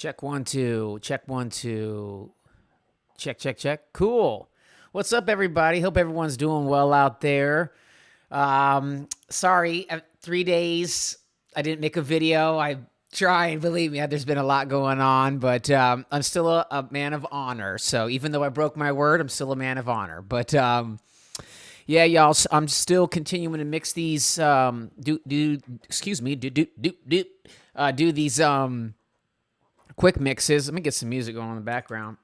Check 1 2. Check 1 2. Check, check, check. Cool. What's up, everybody? Hope everyone's doing well out there. Sorry, 3 days I didn't make a video. I try and believe me, there's been a lot going on, but I'm still a man of honor. So even though I broke my word, I'm still a man of honor. But yeah, y'all, I'm still continuing to mix these. Do these quick mixes. Let me get some music going in the background.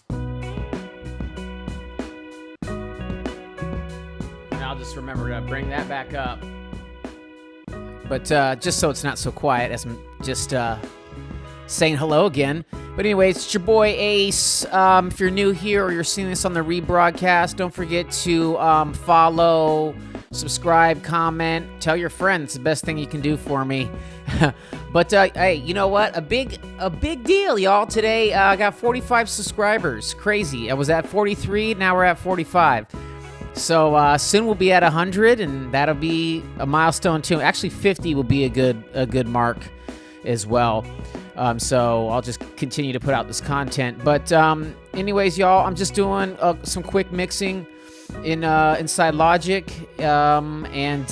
And I'll just remember to bring that back up. But just so it's not so quiet, as I'm just saying hello again. But anyways, it's your boy Ace. If you're new here or you're seeing this on the rebroadcast, don't forget to follow, subscribe, comment, tell your friends. It's the best thing you can do for me. But hey, you know what? A big deal, y'all. Today I got 45 subscribers. Crazy. I was at 43. Now we're at 45. So soon we'll be at 100, and that'll be a milestone too. Actually, 50 will be a good mark as well. So I'll just continue to put out this content. But anyways, y'all, I'm just doing some quick mixing inside Logic, and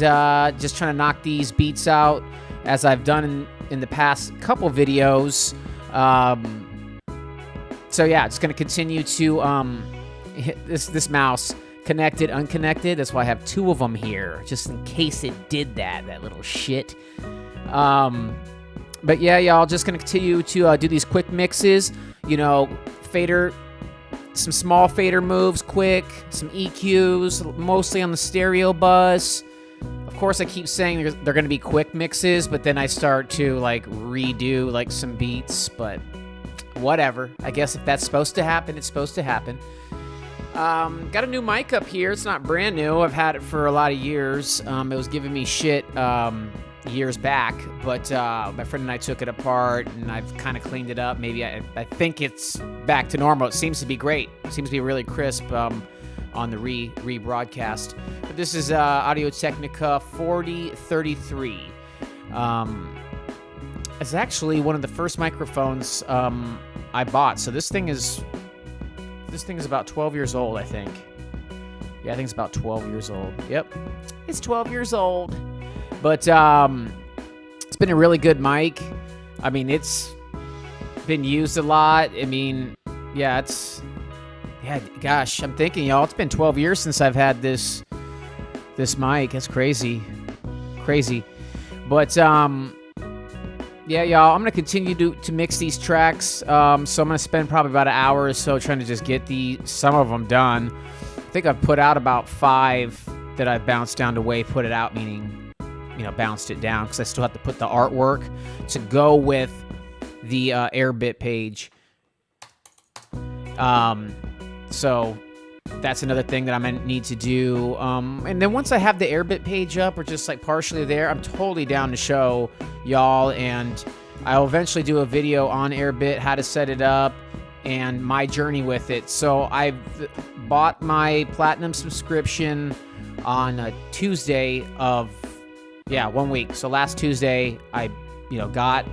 just trying to knock these beats out as I've done in the past couple videos. So yeah, it's going to continue to hit this mouse. Connected, unconnected. That's why I have two of them here, just in case it did that little shit. But yeah, y'all, just gonna continue to do these quick mixes. You know, fader, some small fader moves, quick, some EQs, mostly on the stereo bus. Of course, I keep saying they're gonna be quick mixes, but then I start to like redo like some beats. But whatever. I guess if that's supposed to happen, it's supposed to happen. Got a new mic up here. It's not brand new. I've had it for a lot of years. It was giving me shit years back, but my friend and I took it apart, and I've kind of cleaned it up. Maybe I think it's back to normal. It seems to be great. It seems to be really crisp on the rebroadcast. But this is Audio-Technica 4033. It's actually one of the first microphones I bought. So this thing is about 12 years old, I think. Yeah, I think it's about 12 years old. Yep, it's 12 years old. But it's been a really good mic. I mean, it's been used a lot. I mean, yeah, gosh, I'm thinking, y'all, it's been 12 years since I've had this mic. That's crazy. But yeah, y'all, I'm going to continue to mix these tracks. So I'm going to spend probably about an hour or so trying to just get some of them done. I think I've put out about 5 that I've bounced down to way put it out, meaning, you know, bounced it down, because I still have to put the artwork to go with the Airbit page. So that's another thing that I'm going to need to do. And then once I have the Airbit page up, or just like partially there, I'm totally down to show y'all, and I'll eventually do a video on Airbit, how to set it up, and my journey with it. So I've bought my Platinum subscription on a Tuesday of, 1 week. So last Tuesday, I, got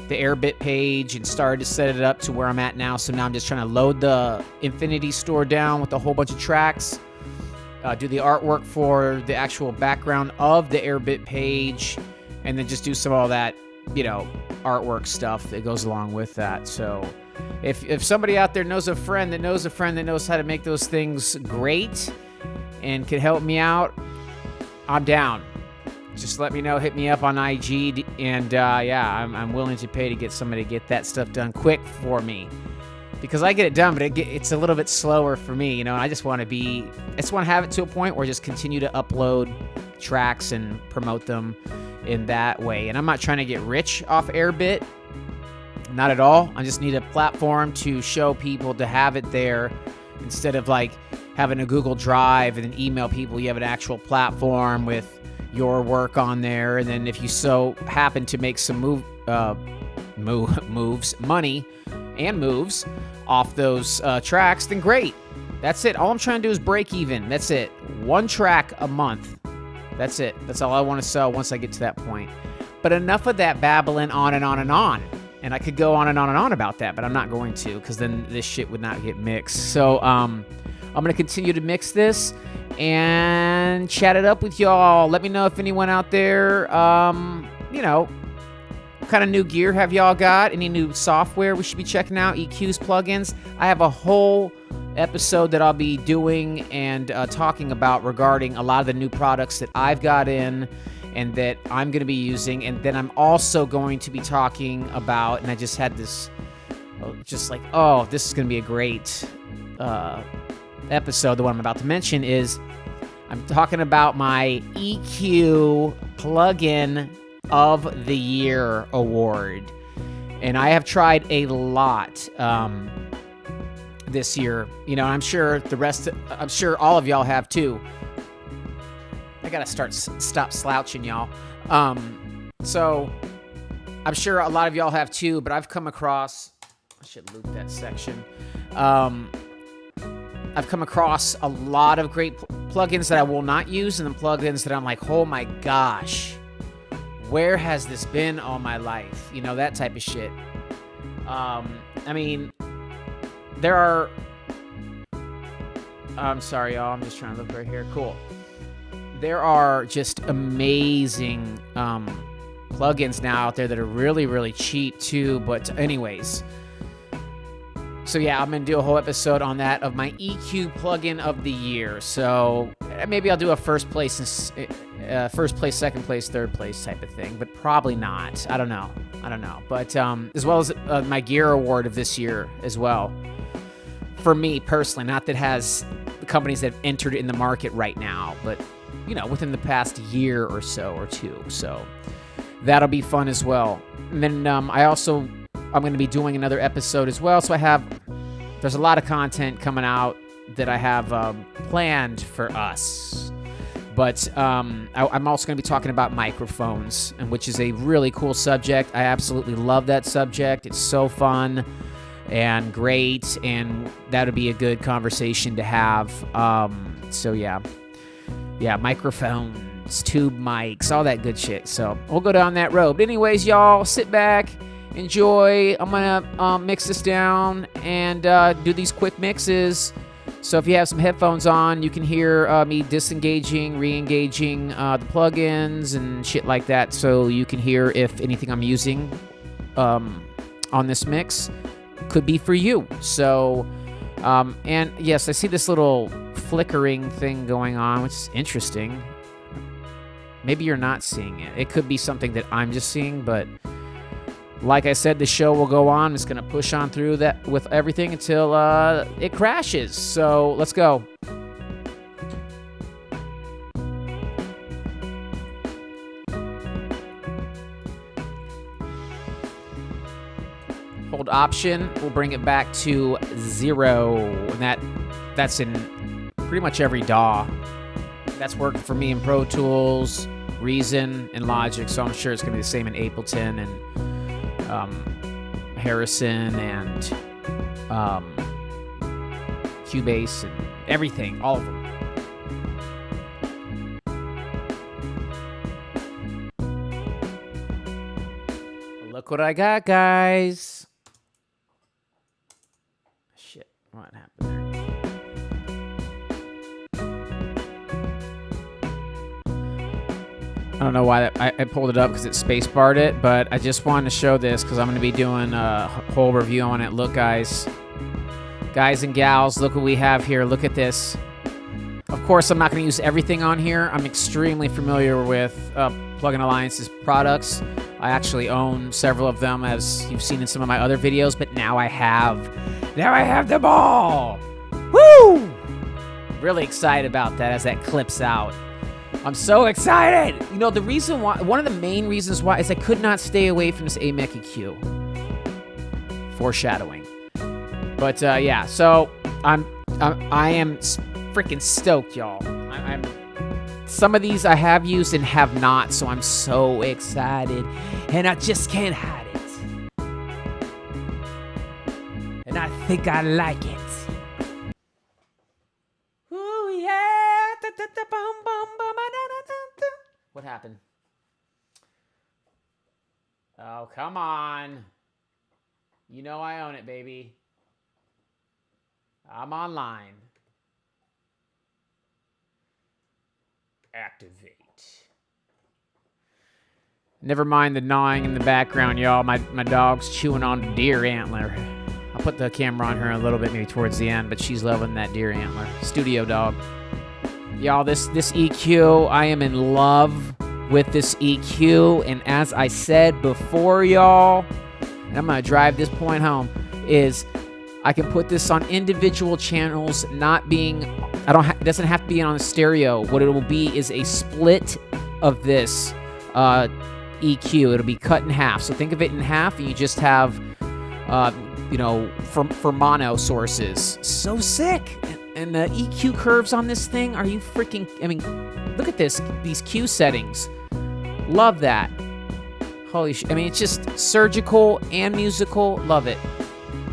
the Airbit page and started to set it up to where I'm at now. So now I'm just trying to load the Infinity Store down with a whole bunch of tracks, do the artwork for the actual background of the Airbit page, and then just do some of all that, artwork stuff that goes along with that. So if somebody out there knows a friend that knows a friend that knows how to make those things great and can help me out, I'm down. Just let me know, hit me up on IG, and I'm willing to pay to get somebody to get that stuff done quick for me, because I get it done, but it's a little bit slower for me, and I just want to have it to a point where I just continue to upload tracks and promote them in that way. And I'm not trying to get rich off Airbit, not at all. I just need a platform to show people, to have it there, instead of like having a Google Drive and then email people. You have an actual platform with your work on there, and then if you so happen to make some money off those tracks, then great. That's it. All I'm trying to do is break even. That's it. 1 track a month. That's it. That's all I want to sell once I get to that point. But enough of that babbling on and on and on. And I could go on and on and on about that, but I'm not going to, because then this shit would not get mixed. So I'm going to continue to mix this and chat it up with y'all. Let me know if anyone out there, you know, what kind of new gear have y'all got? Any new software we should be checking out? EQs, plugins? I have a whole episode that I'll be doing and talking about regarding a lot of the new products that I've got in and that I'm going to be using. And then I'm also going to be talking about, and I just had this, just like, oh, this is going to be a great episode. The one I'm about to mention is I'm talking about my EQ plugin of the year award. And I have tried a lot this year. You know, I'm sure I'm sure all of y'all have too. I gotta stop slouching, y'all. So I'm sure a lot of y'all have too, but I've come across, I should loop that section. I've come across a lot of great plugins that I will not use, and then plugins that I'm like, oh my gosh, where has this been all my life? You know, that type of shit. I mean, there are, I'm sorry, y'all, I'm just trying to look right here. Cool. There are just amazing plugins now out there that are really, really cheap too. But anyways, so yeah, I'm going to do a whole episode on that of my EQ plugin of the year. So maybe I'll do a first place, second place, third place type of thing, but probably not. I don't know. But as well as my gear award of this year as well. For me personally, not that has the companies that have entered in the market right now, but you know, within the past year or so or two. So that'll be fun as well. And then I'm going to be doing another episode as well. So there's a lot of content coming out that I have planned for us. But I'm also going to be talking about microphones, and which is a really cool subject. I absolutely love that subject. It's so fun and great, and that'll be a good conversation to have. So yeah, microphones, tube mics, all that good shit. So we'll go down that road. But anyways, y'all, sit back, enjoy. I'm gonna mix this down and do these quick mixes. So if you have some headphones on, you can hear me disengaging, re-engaging the plugins and shit like that. So you can hear if anything I'm using on this mix could be for you. So, and yes, I see this little flickering thing going on, which is interesting. Maybe you're not seeing it. It could be something that I'm just seeing, but like I said, the show will go on. I'm just going to push on through that with everything until it crashes. So let's go. Hold Option, we'll bring it back to 0. And that's in pretty much every DAW. That's working for me in Pro Tools, Reason, and Logic. So I'm sure it's going to be the same in Ableton and Harrison and Cubase and everything, all of them. Look what I got, guys. Shit, what happened there? I don't know why I pulled it up because it space barred it, but I just wanted to show this because I'm going to be doing a whole review on it. Look, guys and gals, look what we have here. Look at this. Of course, I'm not going to use everything on here. I'm extremely familiar with Plugin Alliance's products. I actually own several of them, as you've seen in some of my other videos, but now I have them all. Woo! Really excited about that as that clips out. I'm so excited. You know, the reason why, one of the main reasons why, is I could not stay away from this AMEC EQ. Foreshadowing. But yeah, so I am freaking stoked, y'all. I'm some of these I have used and have not, so I'm so excited, and I just can't hide it. And I think I like it. Ooh yeah. What happened? Oh, come on. You know I own it, baby. I'm online. Activate. Never mind the gnawing in the background, y'all. My dog's chewing on a deer antler. I'll put the camera on her a little bit, maybe towards the end, but she's loving that deer antler. Studio dog. Y'all, this EQ, I am in love with this EQ. And as I said before, y'all, and I'm going to drive this point home, is I can put this on individual channels, not being, it doesn't have to be on a stereo. What it will be is a split of this EQ. It'll be cut in half. So think of it in half, and you just have, for mono sources. So sick. And the EQ curves on this thing, are you freaking, look at these Q settings. Love that. Holy shit. It's just surgical and musical. Love it.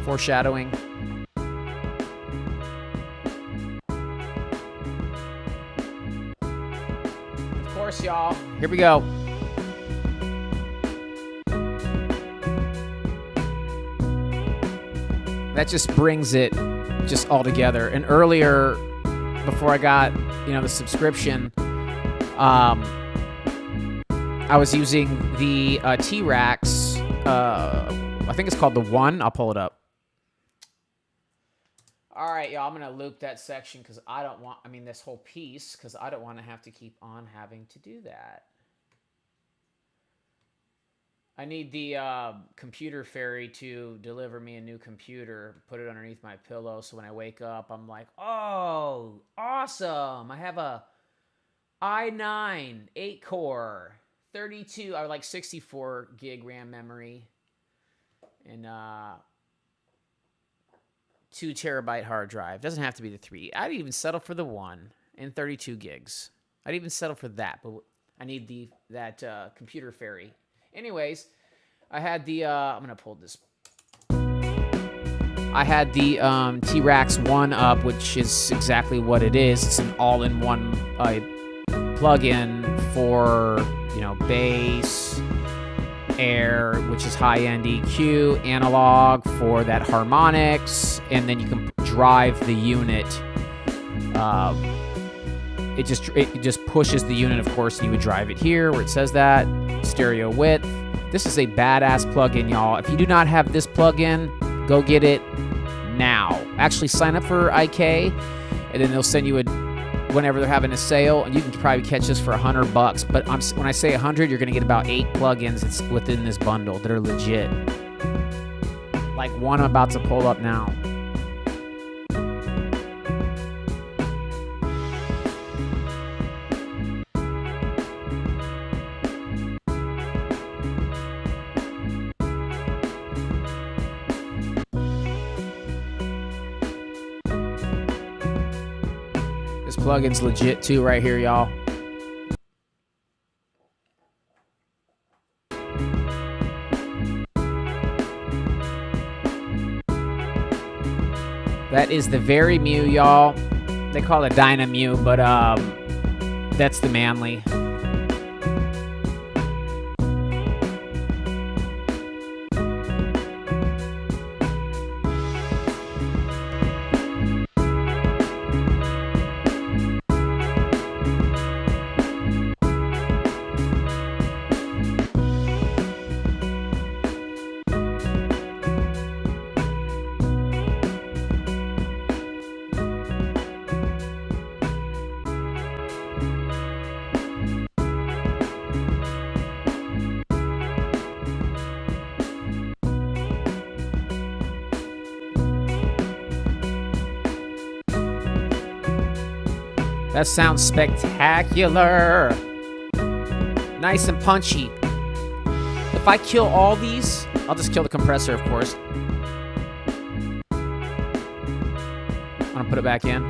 Foreshadowing. Of course, y'all. Here we go. That just brings it just all together. And earlier, before I got, the subscription, I was using the T-Rax. I think it's called the One. I'll pull it up. All right, y'all. I'm going to loop that section because I don't want, this whole piece, because I don't want to have to keep on having to do that. I need the computer fairy to deliver me a new computer, put it underneath my pillow, so when I wake up, I'm like, oh, awesome. I have a i9 8-core, 32, I like 64 gig RAM memory, and 2 terabyte hard drive. Doesn't have to be the 3. I'd even settle for the 1 and 32 gigs. I'd even settle for that, but I need that computer fairy. Anyways, I had the, I'm going to pull this. I had the T-Rax 1 up, which is exactly what it is. It's an all-in-one plug-in for, bass, air, which is high-end EQ, analog for that harmonics, and then you can drive the unit. It just pushes the unit, of course, and you would drive it here where it says that. Stereo width. This is a badass plugin, y'all. If you do not have this plugin, go get it now. Actually, sign up for IK, and then they'll send you whenever they're having a sale, and you can probably catch this for $100. But when I say 100, you're gonna get about 8 plugins that's within this bundle that are legit. Like one I'm about to pull up now. Plugin's legit too right here, y'all. That is the Very Mew, y'all. They call it Dynamew, but that's the Manly. That sounds spectacular. Nice and punchy. If I kill all these, I'll just kill the compressor, of course. I'm gonna put it back in.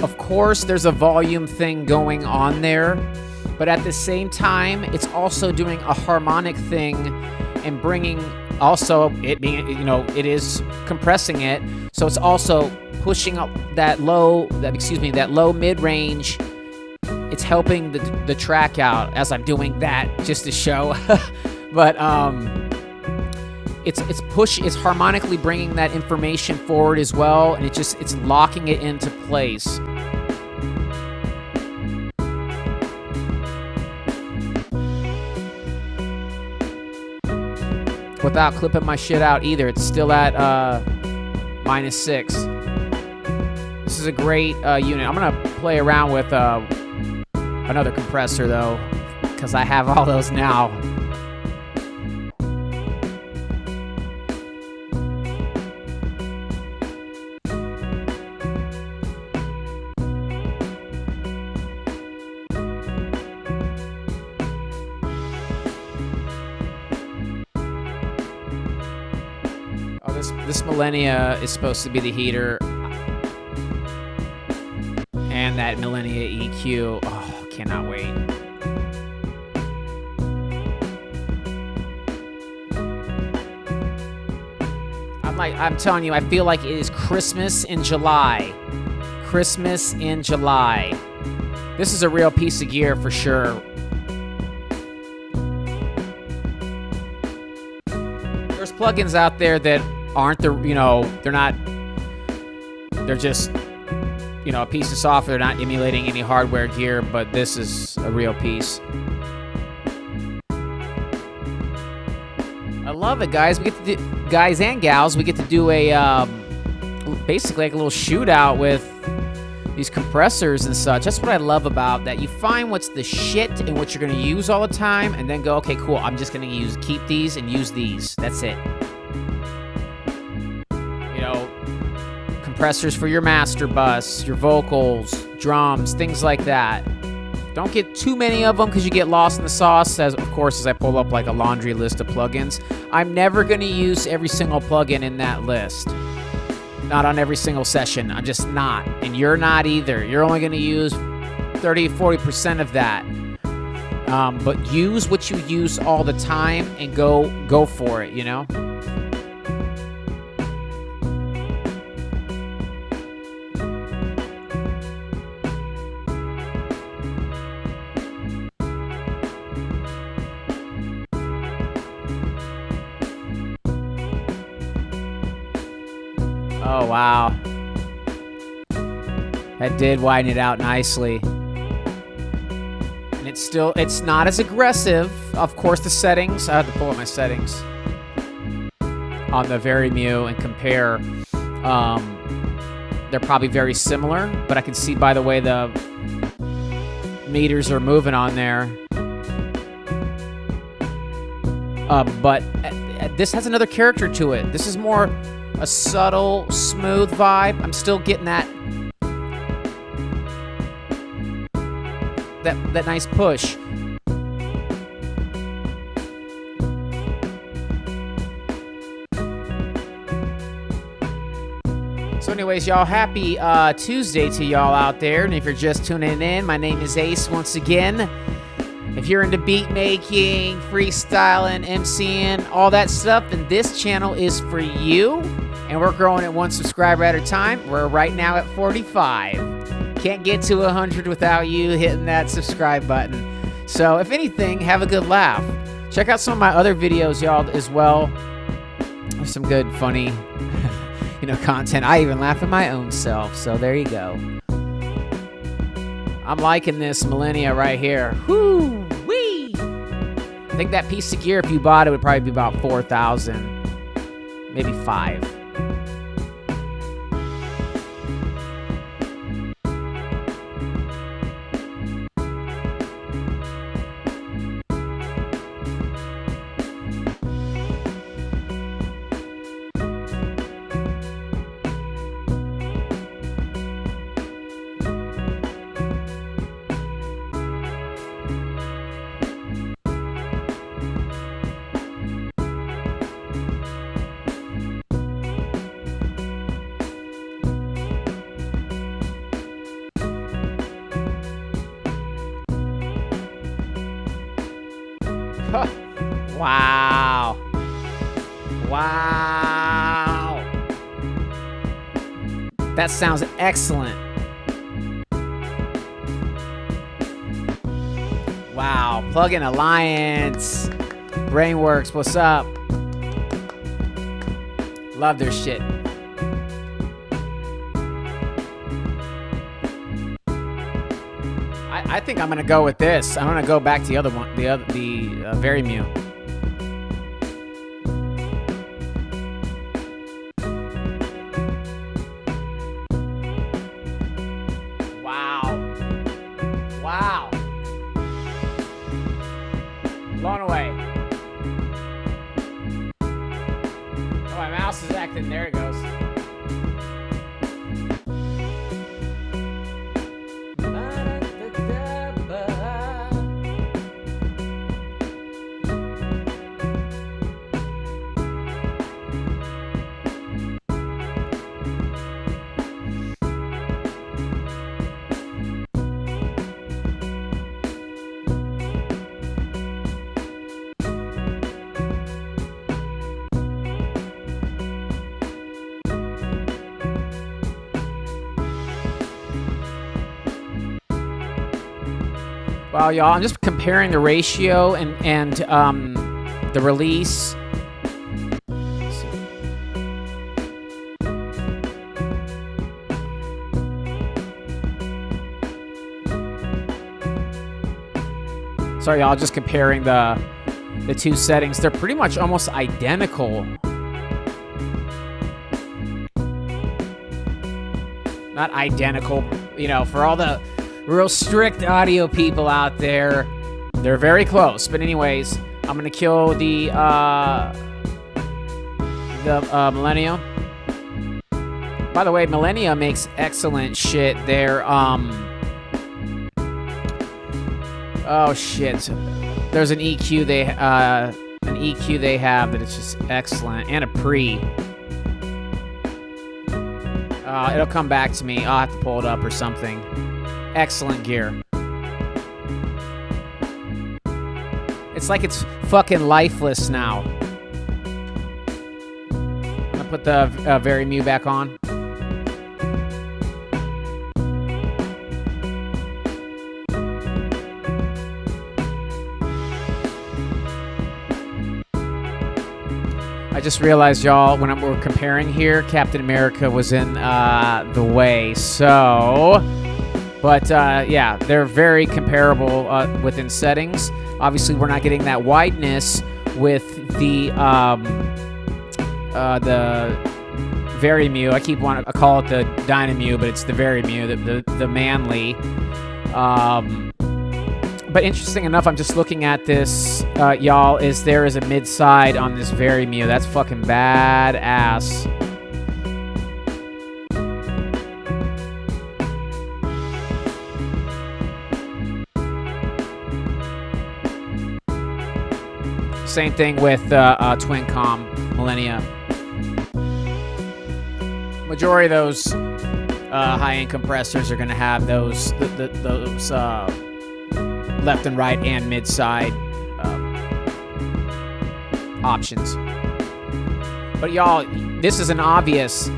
Of course, there's a volume thing going on there, but at the same time, it's also doing a harmonic thing and bringing also it being, it is compressing it, so it's also pushing up that low mid-range it's helping the track out as I'm doing that just to show. But it's harmonically bringing that information forward as well, and it's locking it into place. Without clipping my shit out either. It's still at -6. This is a great unit. I'm gonna play around with another compressor though, because I have all those now. Oh, this Millennia is supposed to be the heater. And that Millennia EQ. Oh, cannot wait. I'm telling you, I feel like it is Christmas in July. Christmas in July. This is a real piece of gear for sure. There's plugins out there that aren't they're just, a piece of software. They're not emulating any hardware gear, but this is a real piece. I love it, guys. We get to do, guys and gals, we get to do a basically like a little shootout with these compressors and such. That's what I love about that. You find what's the shit and what you're going to use all the time, and then go, okay, cool. I'm just going to keep these and use these. That's it. Compressors for your master bus, your vocals, drums, things like that. Don't get too many of them because you get lost in the sauce, as I pull up like a laundry list of plugins. I'm never going to use every single plugin in that list. Not on every single session. I'm just not. And you're not either. You're only going to use 30-40% of that. But use what you use all the time and go for it, Oh, wow. That did widen it out nicely. And it's not as aggressive. Of course, the settings, I have to pull up my settings on the Verimue and compare. They're probably very similar, but I can see by the way the meters are moving on there. But this has another character to it. This is more a subtle, smooth vibe. I'm still getting that nice push. So anyways, y'all, happy Tuesday to y'all out there. And if you're just tuning in, my name is Ace once again. If you're into beat making, freestyling, MCing, all that stuff, then this channel is for you. And we're growing at 1 subscriber at a time. We're right now at 45. Can't get to 100 without you hitting that subscribe button. So if anything, have a good laugh. Check out some of my other videos, y'all, as well. There's some good, funny, content. I even laugh at my own self. So there you go. I'm liking this Millennia right here. Whoo-wee! I think that piece of gear, if you bought it, would probably be about $4,000, maybe $5,000. Wow. Wow. That sounds excellent. Wow. Plugin Alliance. Brainworks, what's up? Love their shit. I think I'm gonna go with this. I'm gonna go back to the other one, the Very Mew. Wow. Wow. Blown away. Oh, my mouse is acting. There it goes. Well, y'all, I'm just comparing the ratio and the release. Sorry, y'all, just comparing the two settings. They're pretty much almost identical. Not identical, you know, for all the real strict audio people out there, they're very close. But anyways, I'm gonna kill the Millennia. By the way, Millennia makes excellent shit. They're oh shit. There's an EQ they have that it's just excellent, and a pre. It'll come back to me. I'll have to pull it up or something. Excellent gear. It's like it's fucking lifeless now. I'm gonna put the Very Mew back on. I just realized, y'all, when we're comparing here, Captain America was in the way, so... But, yeah, they're very comparable within settings. Obviously, we're not getting that wideness with the Very Mew. I keep wanting to call it the Dynamew, but it's the Very Mew, the manly. But interesting enough, I'm just looking at this, y'all, there is a mid-side on this Very Mew. That's fucking badass. Same thing with Twin Com Millennia. Majority of those high-end compressors are going to have those left and right and mid-side options. But y'all, this is an obvious.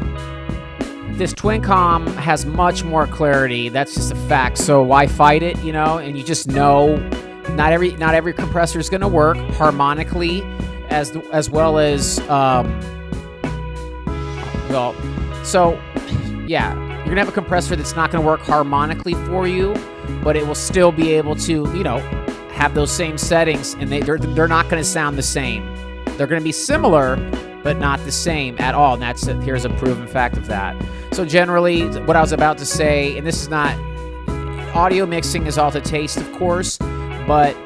This Twin Com has much more clarity. That's just a fact. So why fight it? You know, and you just know. Not every compressor is going to work harmonically, as well as well. So yeah, you're gonna have a compressor that's not going to work harmonically for you, but it will still be able to, you know, have those same settings, and they're not going to sound the same. They're going to be similar, but not the same at all. And here's a proven fact of that. So generally, what I was about to say, and this is not audio mixing is all to taste, of course. But,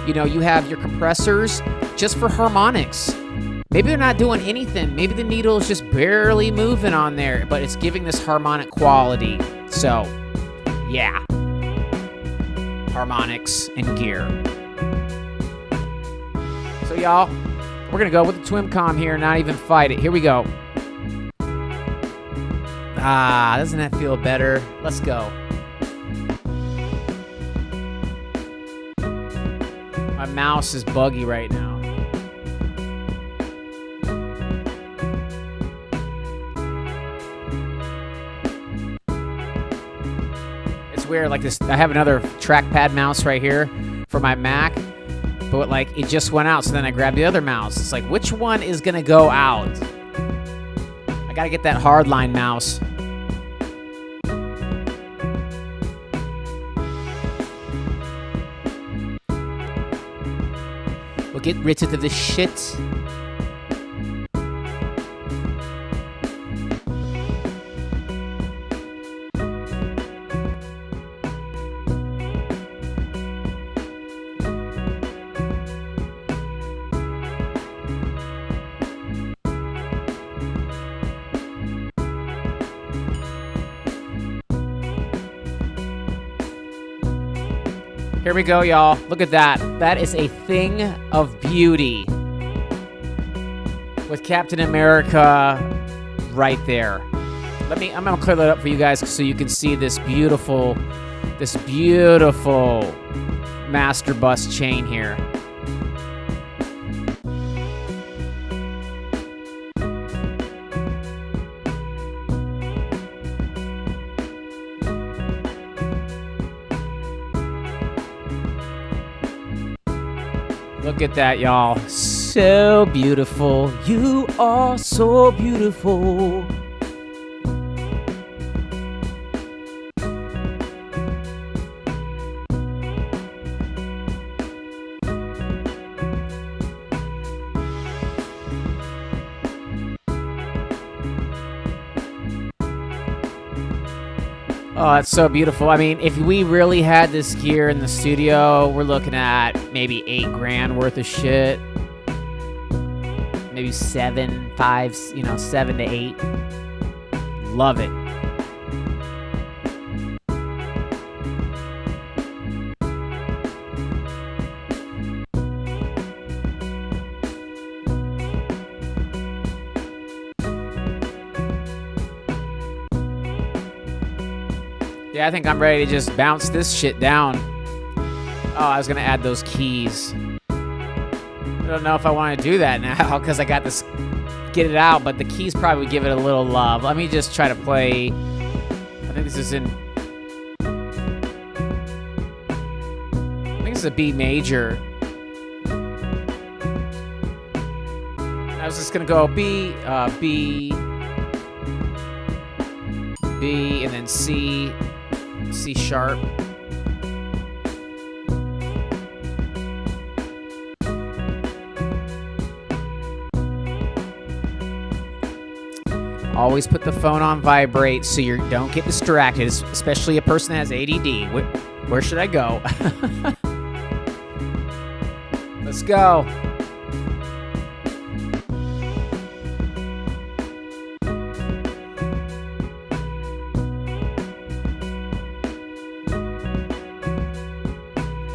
you know, you have your compressors just for harmonics. Maybe they're not doing anything. Maybe the needle is just barely moving on there, but it's giving this harmonic quality. So, yeah. Harmonics and gear. So, y'all, we're going to go with the Twin Com here, not even fight it. Here we go. Doesn't that feel better? Let's go. My mouse is buggy right now. It's weird, like this. I have another trackpad mouse right here, for my Mac, but like it just went out. So then I grabbed the other mouse. It's like, which one is gonna go out? I gotta get that hardline mouse. We'll get rid of this shit. Here we go, y'all. Look at that. That is a thing of beauty. With Captain America right there. I'm gonna clear that up for you guys so you can see this beautiful master bus chain here. Look at that, y'all. So beautiful. You are so beautiful. Oh, that's so beautiful. I mean, if we really had this gear in the studio, we're looking at maybe $8,000 worth of shit. Maybe 7 to 8. Love it. Yeah, I think I'm ready to just bounce this shit down. Oh, I was gonna add those keys. I don't know if I want to do that now because I got this, get it out, but the keys probably give it a little love. Let me just try to play. I think this is a B major. I was just gonna go B, and then C sharp. Always put the phone on vibrate so you don't get distracted, especially a person that has ADD. Where should I go? Let's go.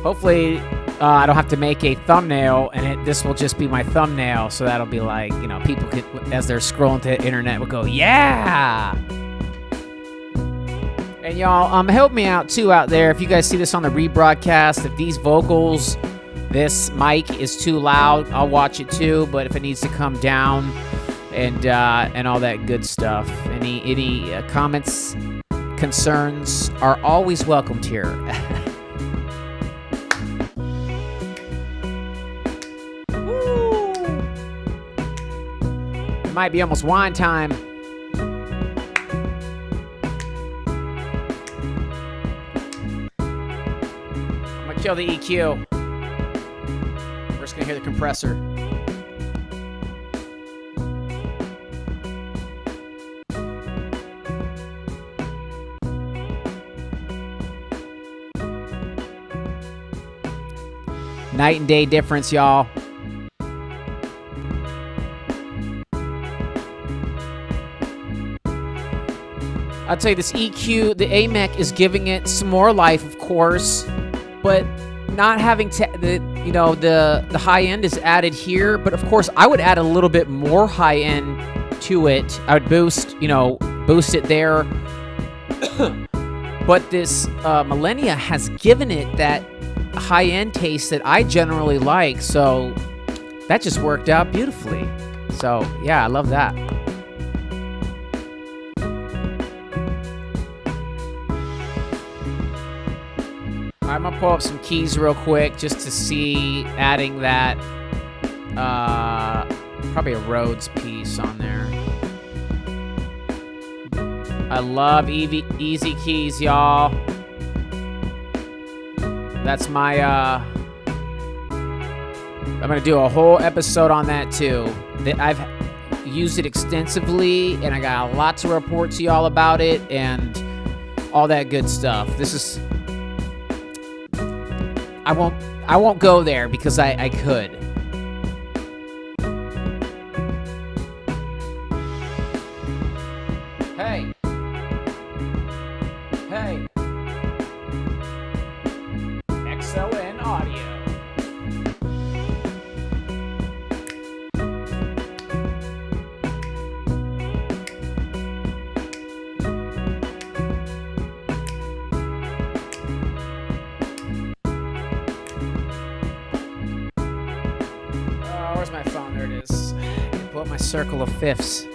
Hopefully, I don't have to make a thumbnail, and this will just be my thumbnail. So that'll be like, people can, as they're scrolling to the internet, will go, yeah. And y'all, help me out too out there. If you guys see this on the rebroadcast, if these vocals, this mic is too loud, I'll watch it too. But if it needs to come down, and all that good stuff, any comments, concerns are always welcomed here. Might be almost wine time. I'm gonna kill the EQ. We're just gonna hear the compressor. Night and day difference, y'all. I'll tell you, this EQ, the AMEC is giving it some more life, of course, but not having to, the high end is added here. But of course, I would add a little bit more high end to it. I would boost it there. But this Millennia has given it that high end taste that I generally like. So that just worked out beautifully. So yeah, I love that. I'm gonna pull up some keys real quick just to see adding that, probably a Rhodes piece on there. I love easy keys, y'all. That's my, I'm going to do a whole episode on that too. I've used it extensively, and I got a lot to report to y'all about it and all that good stuff. This is... I won't go there because I could. Hey. XLN Audio. Where's my phone? There it is. Pull up my circle of fifths.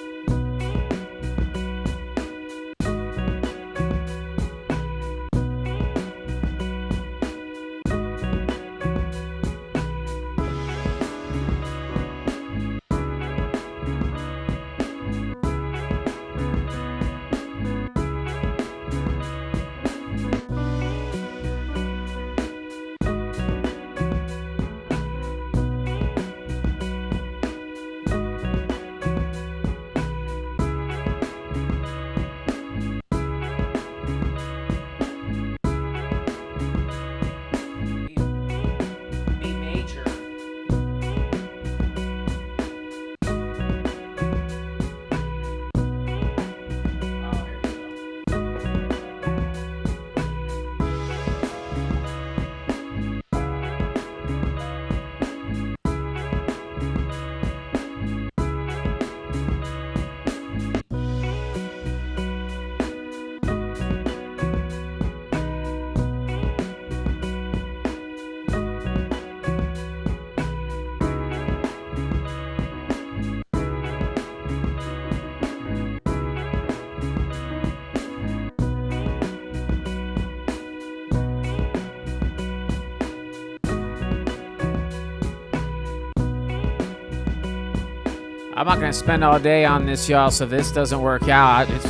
I'm not going to spend all day on this, y'all, so if this doesn't work out, it's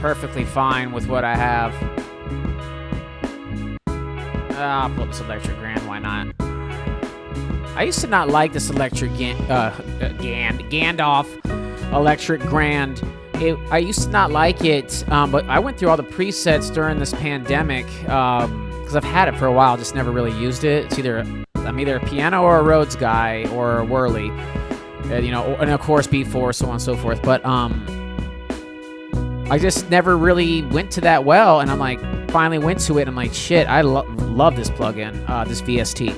perfectly fine with what I have. I'll pull up this electric Grand, why not? I used to not like this electric Gandalf electric Grand. I used to not like it, but I went through all the presets during this pandemic, because I've had it for a while, just never really used it. It's I'm either a piano or a Rhodes guy or a Whirly. You know, and of course B4, so on and so forth. But I just never really went to that well, and I'm like, finally went to it, and I'm like, shit, I love this plugin, this VST.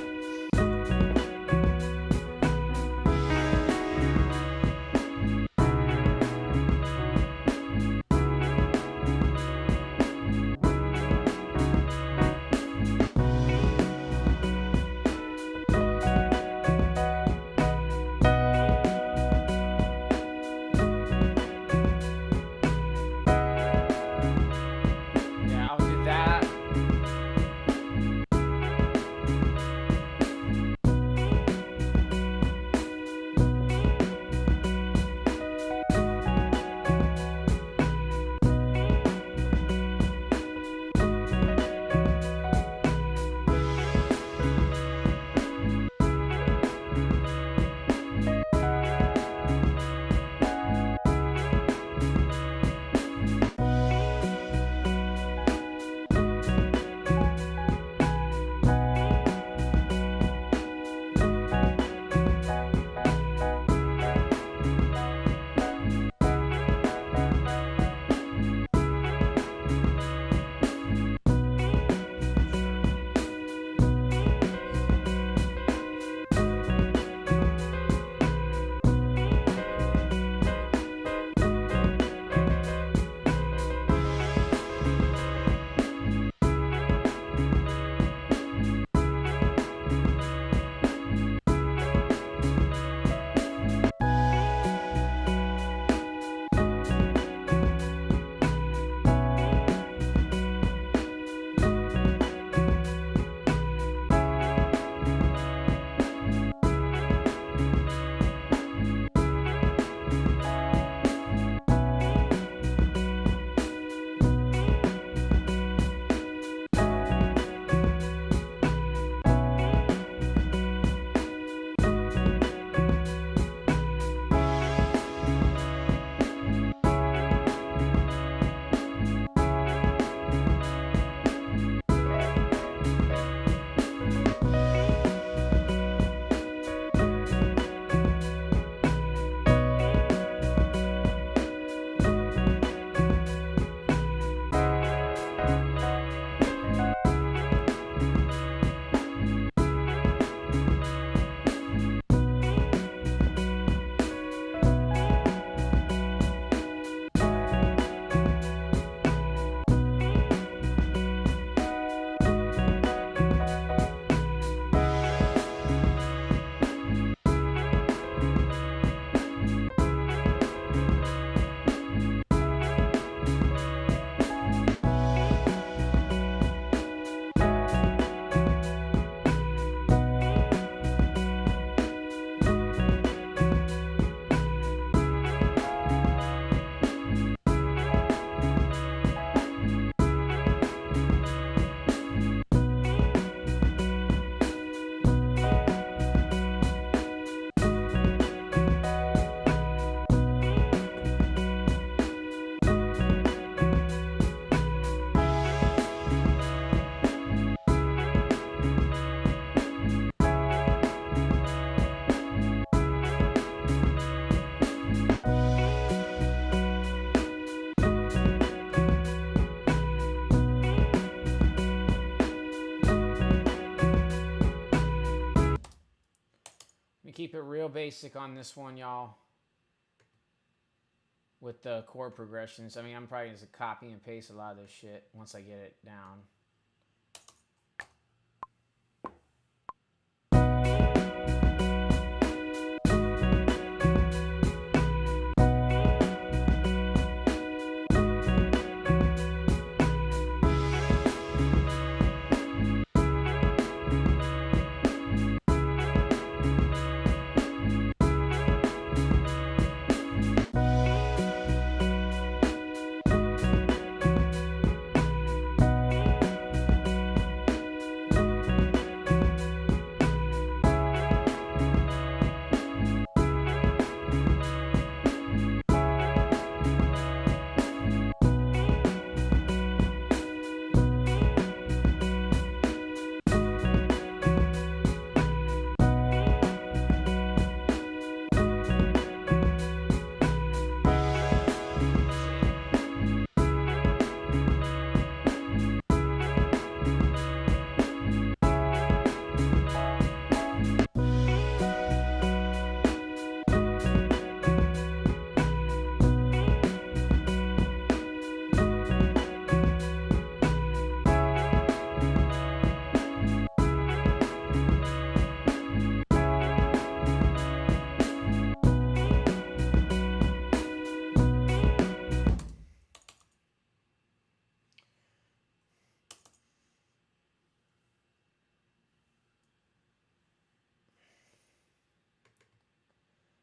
keep it real basic on this one, y'all. With the chord progressions. I mean, I'm probably just copy and paste a lot of this shit once I get it down.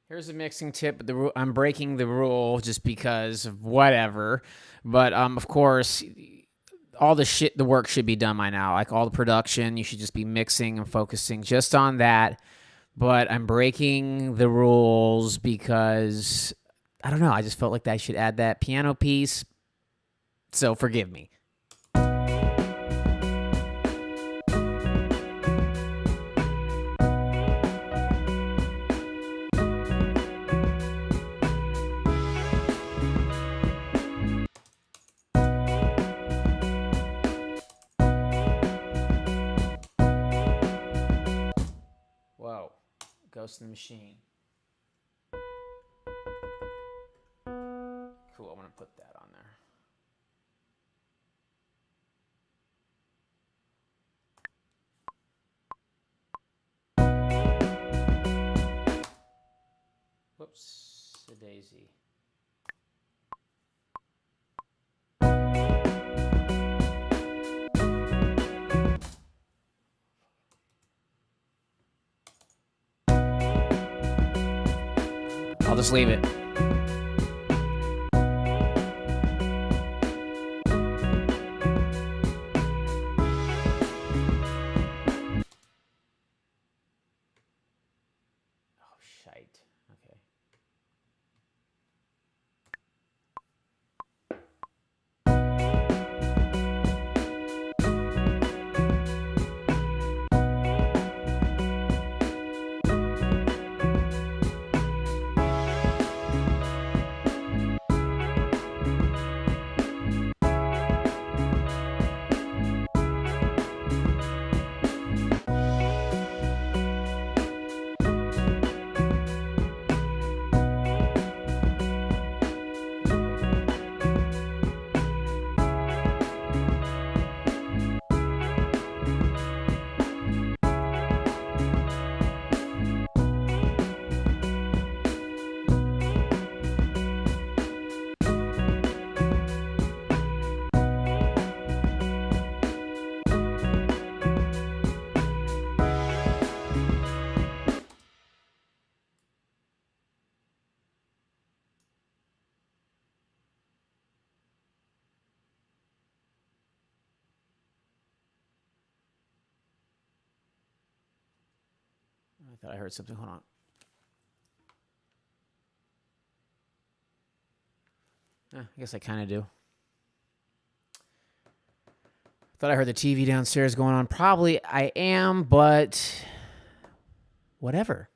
Here's a mixing tip. I'm breaking the rule just because of whatever. But, of course, all the work should be done by now. Like all the production, you should just be mixing and focusing just on that. But I'm breaking the rules because, I don't know, I just felt like I should add that piano piece. So forgive me. Whoa, Ghost in the Machine. Cool, I'm going to put that on there. Whoops, a daisy. I'll just leave it. Oh, shite. Okay. I thought I heard something. Hold on. I guess I kind of do. Thought I heard the TV downstairs going on. Probably I am, but whatever.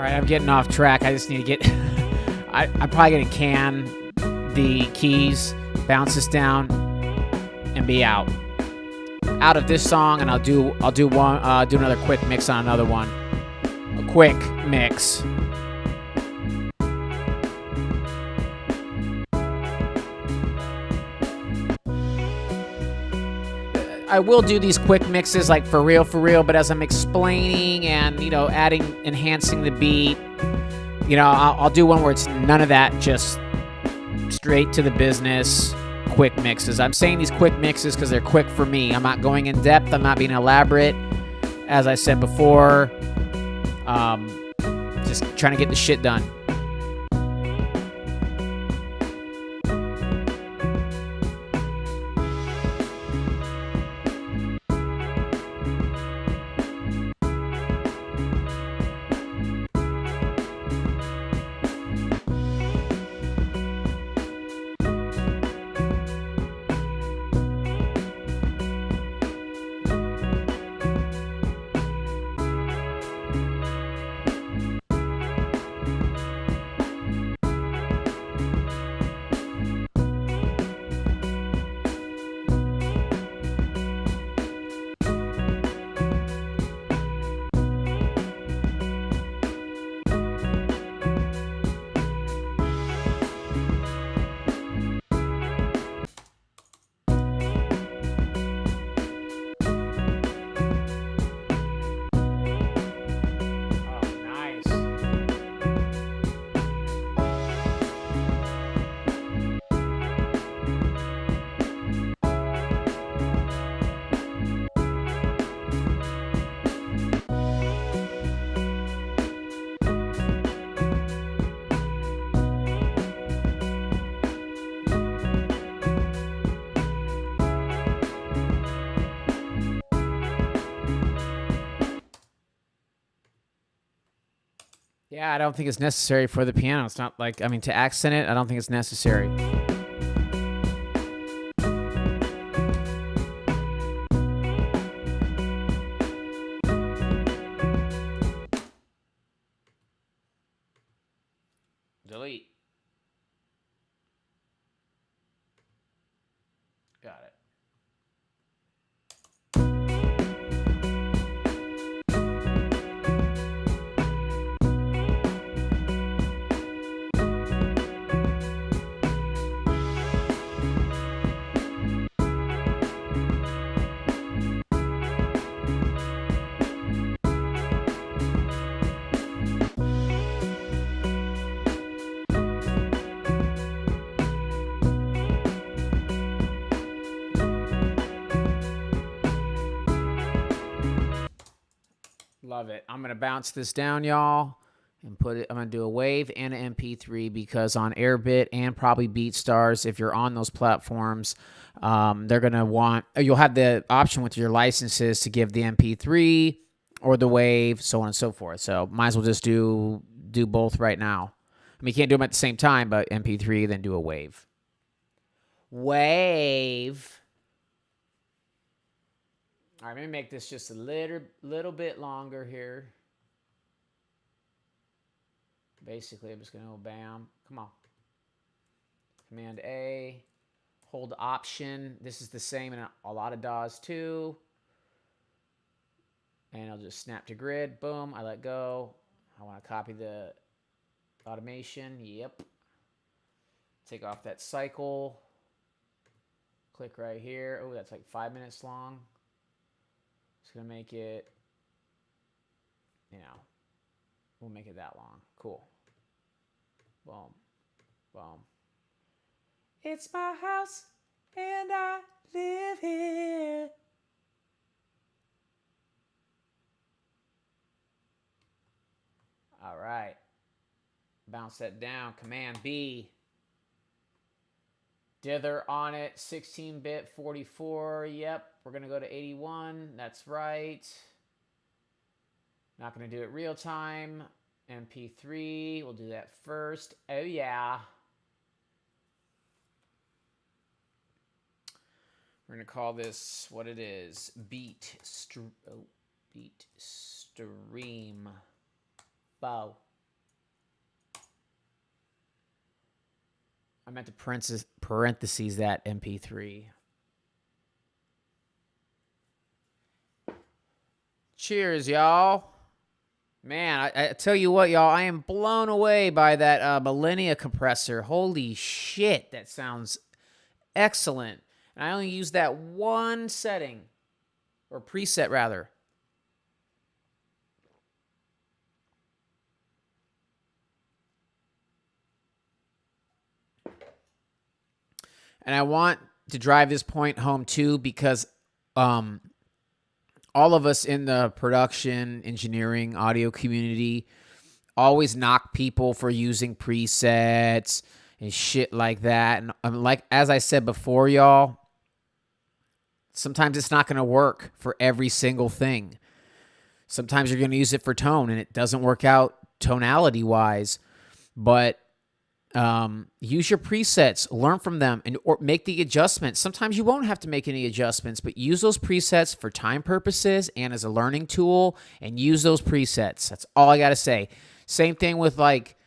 right, I'm getting off track. I just need to get. I'm probably gonna can the keys, bounce this down, and be out of this song. And I'll do another quick mix on another one. A quick mix. I will do these quick mixes like for real, but as I'm explaining and, enhancing the beat, I'll do one where it's none of that, just straight to the business, quick mixes. I'm saying these quick mixes because they're quick for me. I'm not going in depth. I'm not being elaborate. As I said before, just trying to get the shit done. Yeah, I don't think it's necessary for the piano. It's not like, to accent it, I don't think it's necessary. Delete. Got it. Love it. I'm going to bounce this down, y'all, and put it. I'm going to do a wave and an MP3 because on Airbit and probably BeatStars, if you're on those platforms, they're going to want, you'll have the option with your licenses to give the MP3 or the wave, so on and so forth. So might as well just do both right now. You can't do them at the same time, but MP3, then do a wave. Wave. All right, let me make this just a little bit longer here. Basically, I'm just going to go bam. Come on. Command A. Hold Option. This is the same in a lot of DAWs too. And I'll just snap to grid. Boom. I let go. I want to copy the automation. Yep. Take off that cycle. Click right here. Oh, that's like 5 minutes long. Just going to make it, we'll make it that long. Cool. Boom. Boom. It's my house and I live here. All right. Bounce that down. Command B. Dither on it. 16-bit 44. Yep. We're going to go to 81. That's right. Not going to do it real time. MP3. We'll do that first. Oh, yeah. We're going to call this what it is. Beat Stream. Bow. I meant to parentheses that MP3. Cheers, y'all. Man, I tell you what, y'all, I am blown away by that Millennia compressor. Holy shit, that sounds excellent. And I only use that one setting, or preset rather. And I want to drive this point home too, because all of us in the production, engineering, audio community always knock people for using presets and shit like that. And like, as I said before, y'all, sometimes it's not going to work for every single thing. Sometimes you're going to use it for tone and it doesn't work out tonality wise, but use your presets, learn from them, and or make the adjustments. Sometimes you won't have to make any adjustments, but use those presets for time purposes and as a learning tool, and use those presets. That's all I got to say. Same thing with like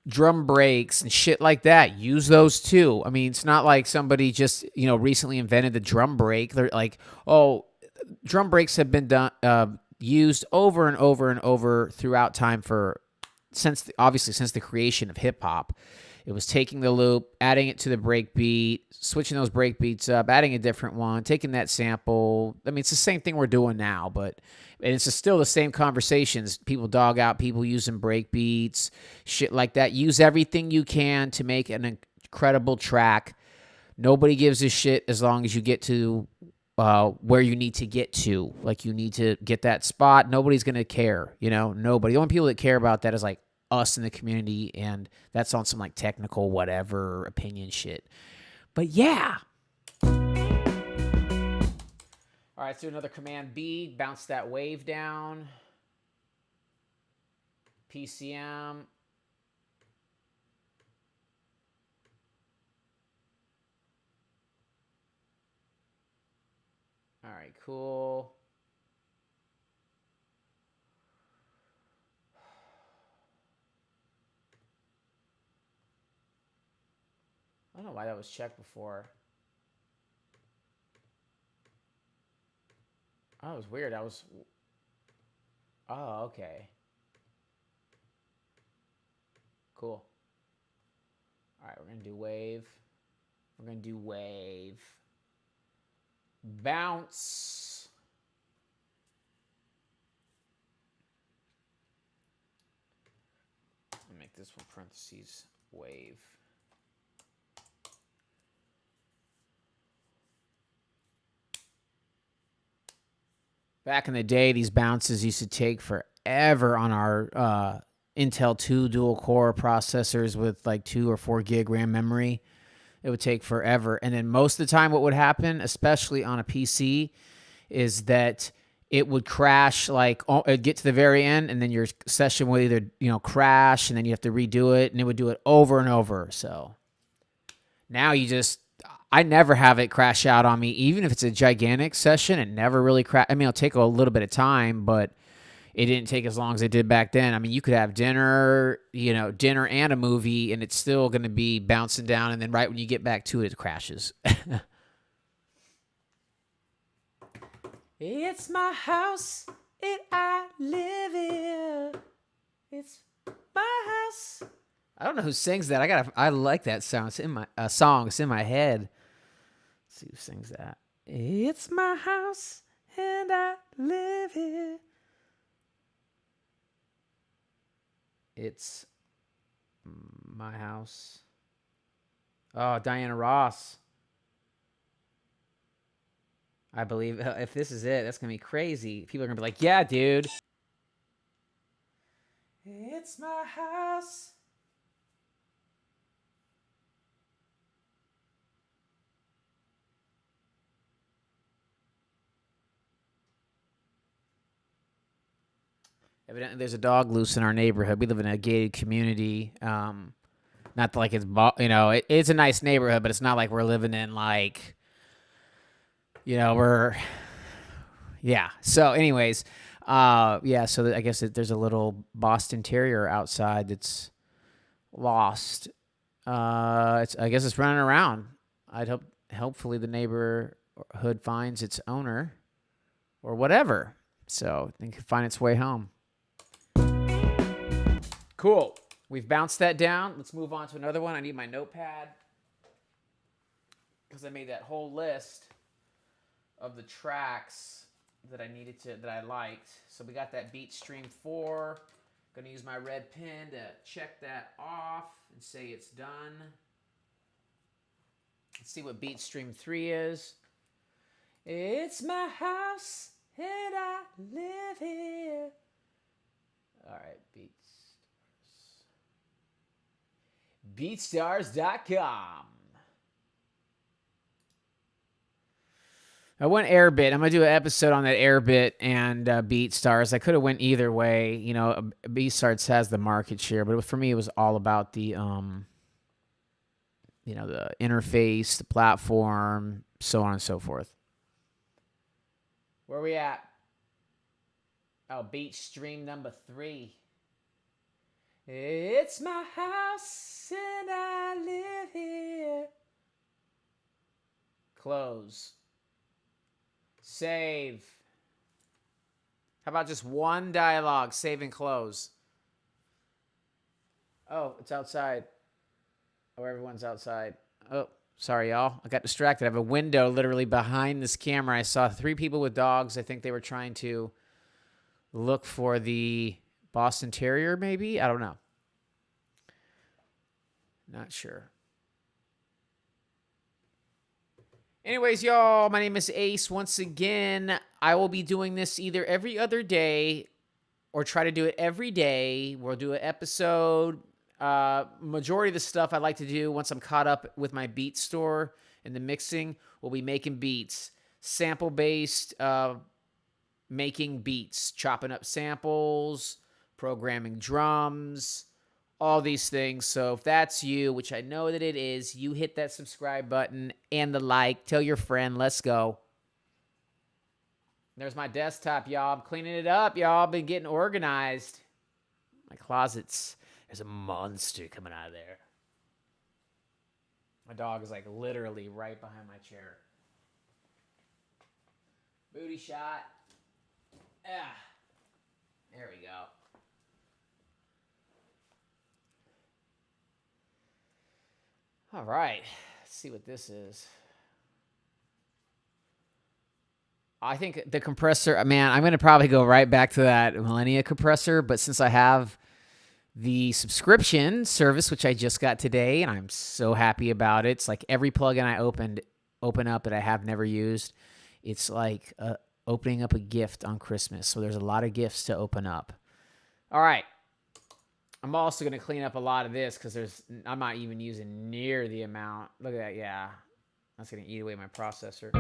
drum breaks and shit like that. Use those too. I mean, it's not like somebody just, recently invented the drum break. They're like, oh, drum breaks have been used over and over and over throughout time since the creation of hip hop. It was taking the loop, adding it to the break beat, switching those break beats up, adding a different one, taking that sample. I mean, it's the same thing we're doing now, and it's still the same conversations. People dog out people using break beats, shit like that. Use everything you can to make an incredible track. Nobody gives a shit as long as you get to where you need to get to. Like, you need to get that spot. Nobody's going to care, nobody. The only people that care about that is like us in the community, and that's on some like technical whatever opinion shit. But yeah. All right, let's do another Command B. Bounce that wave down. PCM. All right, cool. I don't know why that was checked before. Oh, it was weird. Oh, okay. Cool. All right, we're going to do wave. Bounce. I'll make this one parentheses wave. Back in the day, these bounces used to take forever on our Intel 2 dual core processors with like 2 or 4 gig RAM memory. It would take forever. And then most of the time what would happen, especially on a PC, is that it would crash, like it'd get to the very end, and then your session would either, crash, and then you have to redo it, and it would do it over and over. So now I never have it crash out on me. Even if it's a gigantic session, it never really crash. I mean, it'll take a little bit of time, but it didn't take as long as it did back then. I mean, you could have dinner and a movie, and it's still going to be bouncing down, and then right when you get back to it, it crashes. It's my house, I live here. It's my house. I don't know who sings that. I like that sound. It's in my song. It's in my head. Let's see who sings that. It's my house, and I live here. It's my house. Oh, Diana Ross. I believe if this is it, that's going to be crazy. People are going to be like, yeah, dude. It's my house. Evidently, there's a dog loose in our neighborhood. We live in a gated community. Not like it's, it's a nice neighborhood, but it's not like we're living in like, yeah. So anyways, so I guess there's a little Boston Terrier outside that's lost. I guess it's running around. Hopefully the neighborhood finds its owner or whatever, so it can find its way home. Cool. We've bounced that down. Let's move on to another one. I need my notepad because I made that whole list of the tracks that I liked. So we got that Beat Stream 4. Going to use my red pen to check that off and say it's done. Let's see what Beat Stream 3 is. It's my house and I live here. All right, BeatStars.com. I went Airbit. I'm going to do an episode on that Airbit and BeatStars. I could have went either way. You know, BeatStars has the market share, but for me, it was all about the, the interface, the platform, so on and so forth. Where are we at? Oh, Beat Stream number 3. It's my house and I live here. Close. Save. How about just one dialogue? Save and close. Oh, it's outside. Oh, everyone's outside. Oh, sorry, y'all. I got distracted. I have a window literally behind this camera. I saw 3 people with dogs. I think they were trying to look for the Boston Terrier, maybe? I don't know. Not sure. Anyways, y'all, my name is Ace. Once again, I will be doing this either every other day or try to do it every day. We'll do an episode. Majority of the stuff I like to do once I'm caught up with my beat store and the mixing will be making beats. Sample-based making beats, chopping up samples, programming drums, all these things. So if that's you, which I know that it is, you hit that subscribe button and the like. Tell your friend. Let's go. There's my desktop, y'all. I'm cleaning it up, y'all. Been getting organized. My closets. There's a monster coming out of there. My dog is like literally right behind my chair. Booty shot. Ah. There we go. All right, let's see what this is. I think the compressor, man, I'm going to probably go right back to that Millennia compressor, but since I have the subscription service, which I just got today, and I'm so happy about it. It's like every plugin I open up that I have never used. It's like opening up a gift on Christmas, so there's a lot of gifts to open up. All right. I'm also going to clean up a lot of this because I'm not even using near the amount. Look at that. Yeah. That's going to eat away my processor.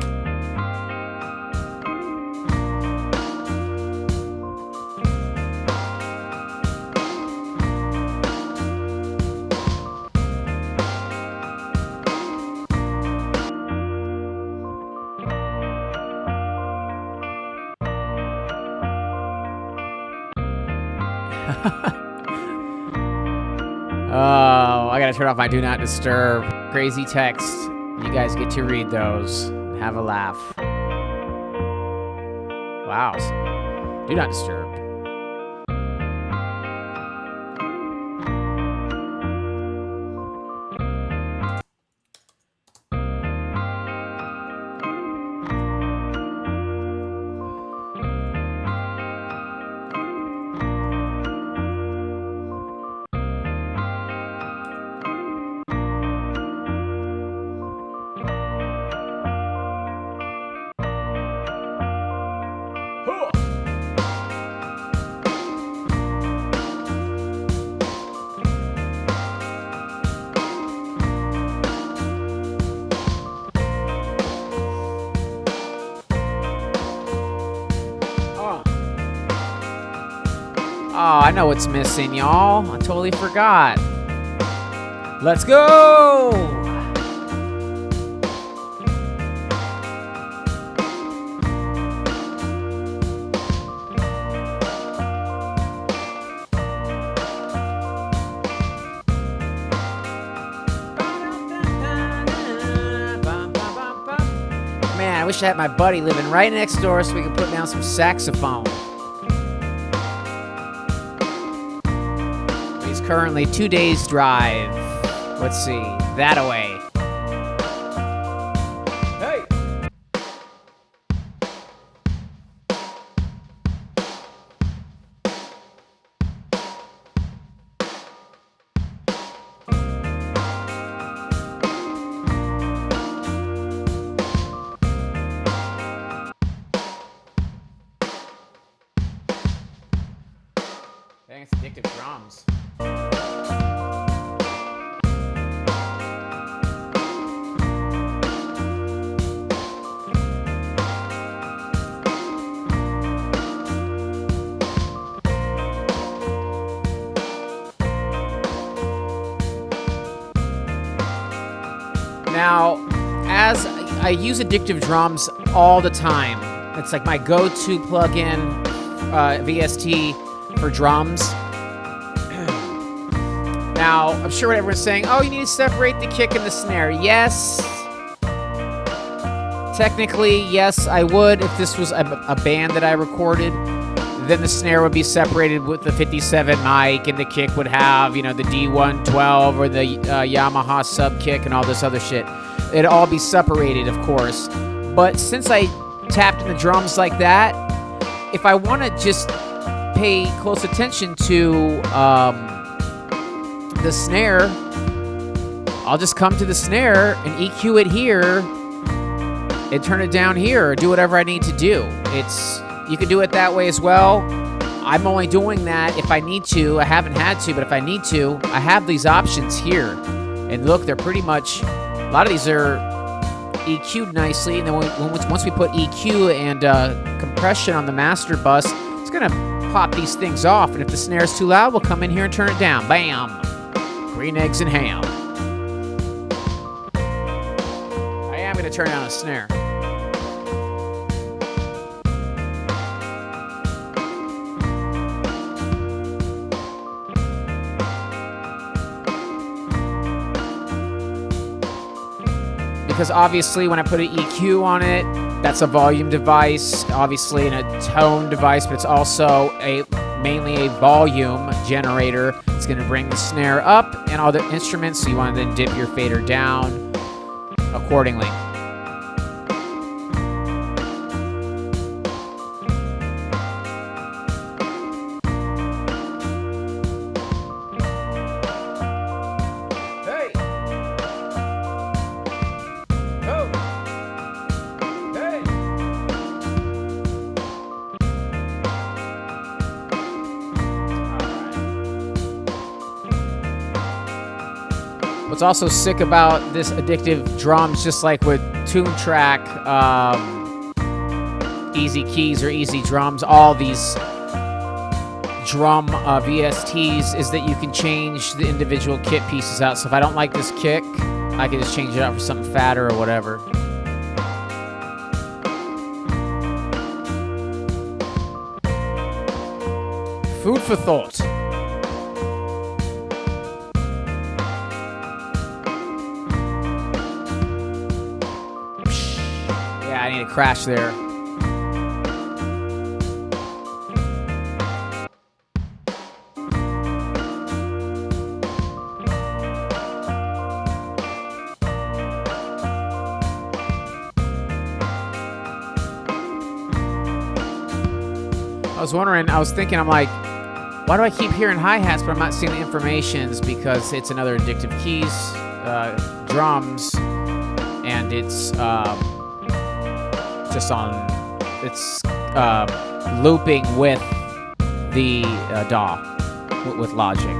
Oh, I gotta turn off my Do Not Disturb. Crazy text. You guys get to read those and have a laugh. Wow. Do Not Disturb. Oh, I know what's missing, y'all. I totally forgot. Let's go! wish I had my buddy living right next door so we could put down some saxophone. He's currently 2 days drive. Let's see, that away. Hey! Dang, it's addictive drums. Now, as I use addictive drums all the time, it's like my go-to plugin, VST for drums. Now, I'm sure what everyone's saying, oh, you need to separate the kick and the snare. Yes. Technically, yes, I would. If this was a band that I recorded, then the snare would be separated with the 57 mic, and the kick would have, the D112 or the Yamaha sub kick and all this other shit. It'd all be separated, of course. But since I tapped in the drums like that, if I want to just pay close attention to the snare, I'll just come to the snare and EQ it here and turn it down here, or do whatever I need to do. You can do it that way as well. I'm only doing that if I need to. I haven't had to, but if I need to, I have these options here. And look, they're pretty much, a lot of these are EQ'd nicely. And then once we put EQ and compression on the master bus, it's going to pop these things off. And if the snare's too loud, we'll come in here and turn it down. Bam! Green eggs and ham. I am going to turn down the snare. Because obviously when I put an EQ on it, that's a volume device, obviously, and a tone device, but it's also mainly a volume generator. It's going to bring the snare up and all the instruments, so you want to then dip your fader down accordingly. What's also sick about this addictive drums, just like with Tune Track, Easy Keys or Easy Drums, all these drum VSTs, is that you can change the individual kit pieces out. So if I don't like this kick, I can just change it out for something fatter or whatever. Food for thought. I need a crash there. I was thinking, I'm like, why do I keep hearing hi-hats but I'm not seeing the informations? Because it's another addictive keys, drums, and it's just it's looping with the DAW, with Logic.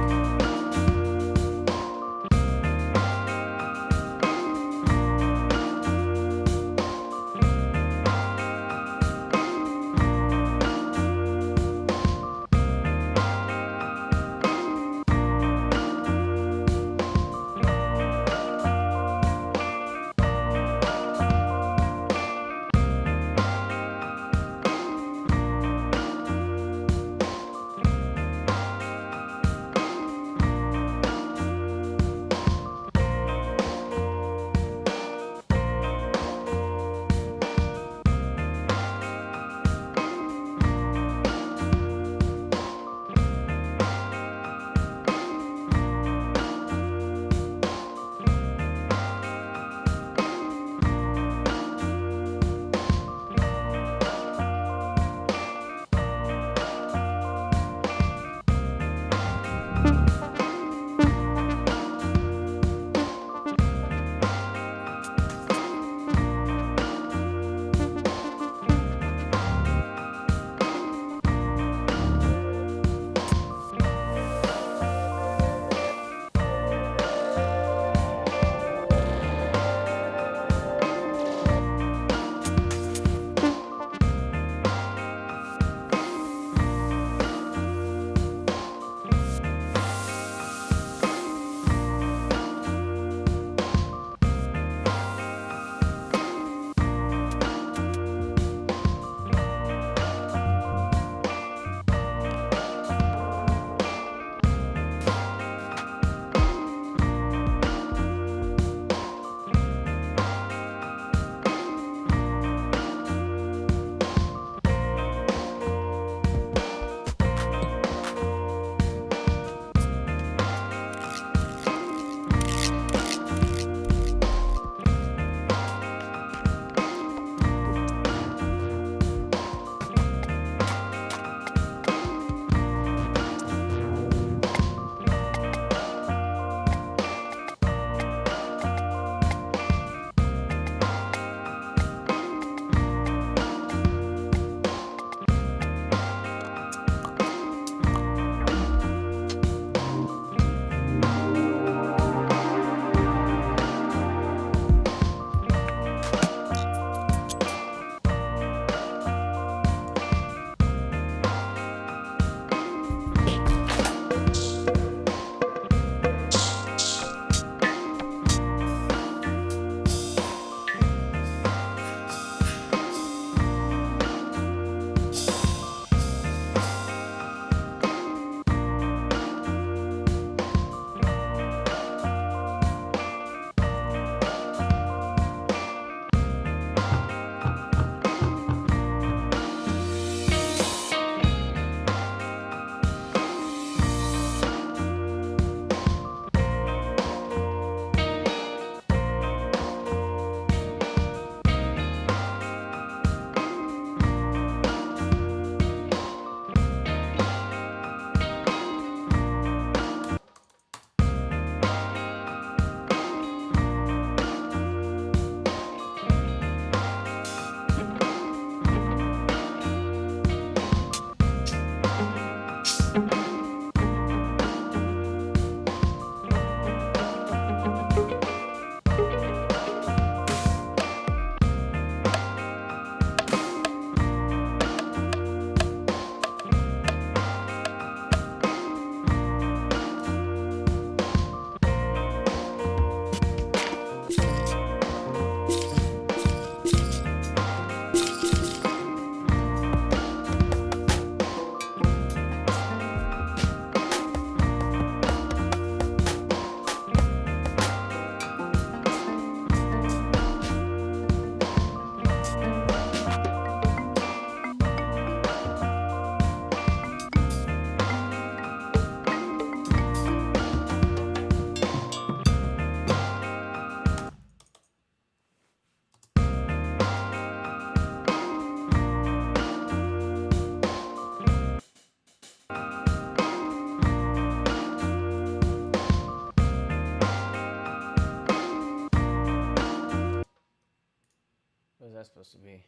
supposed to be?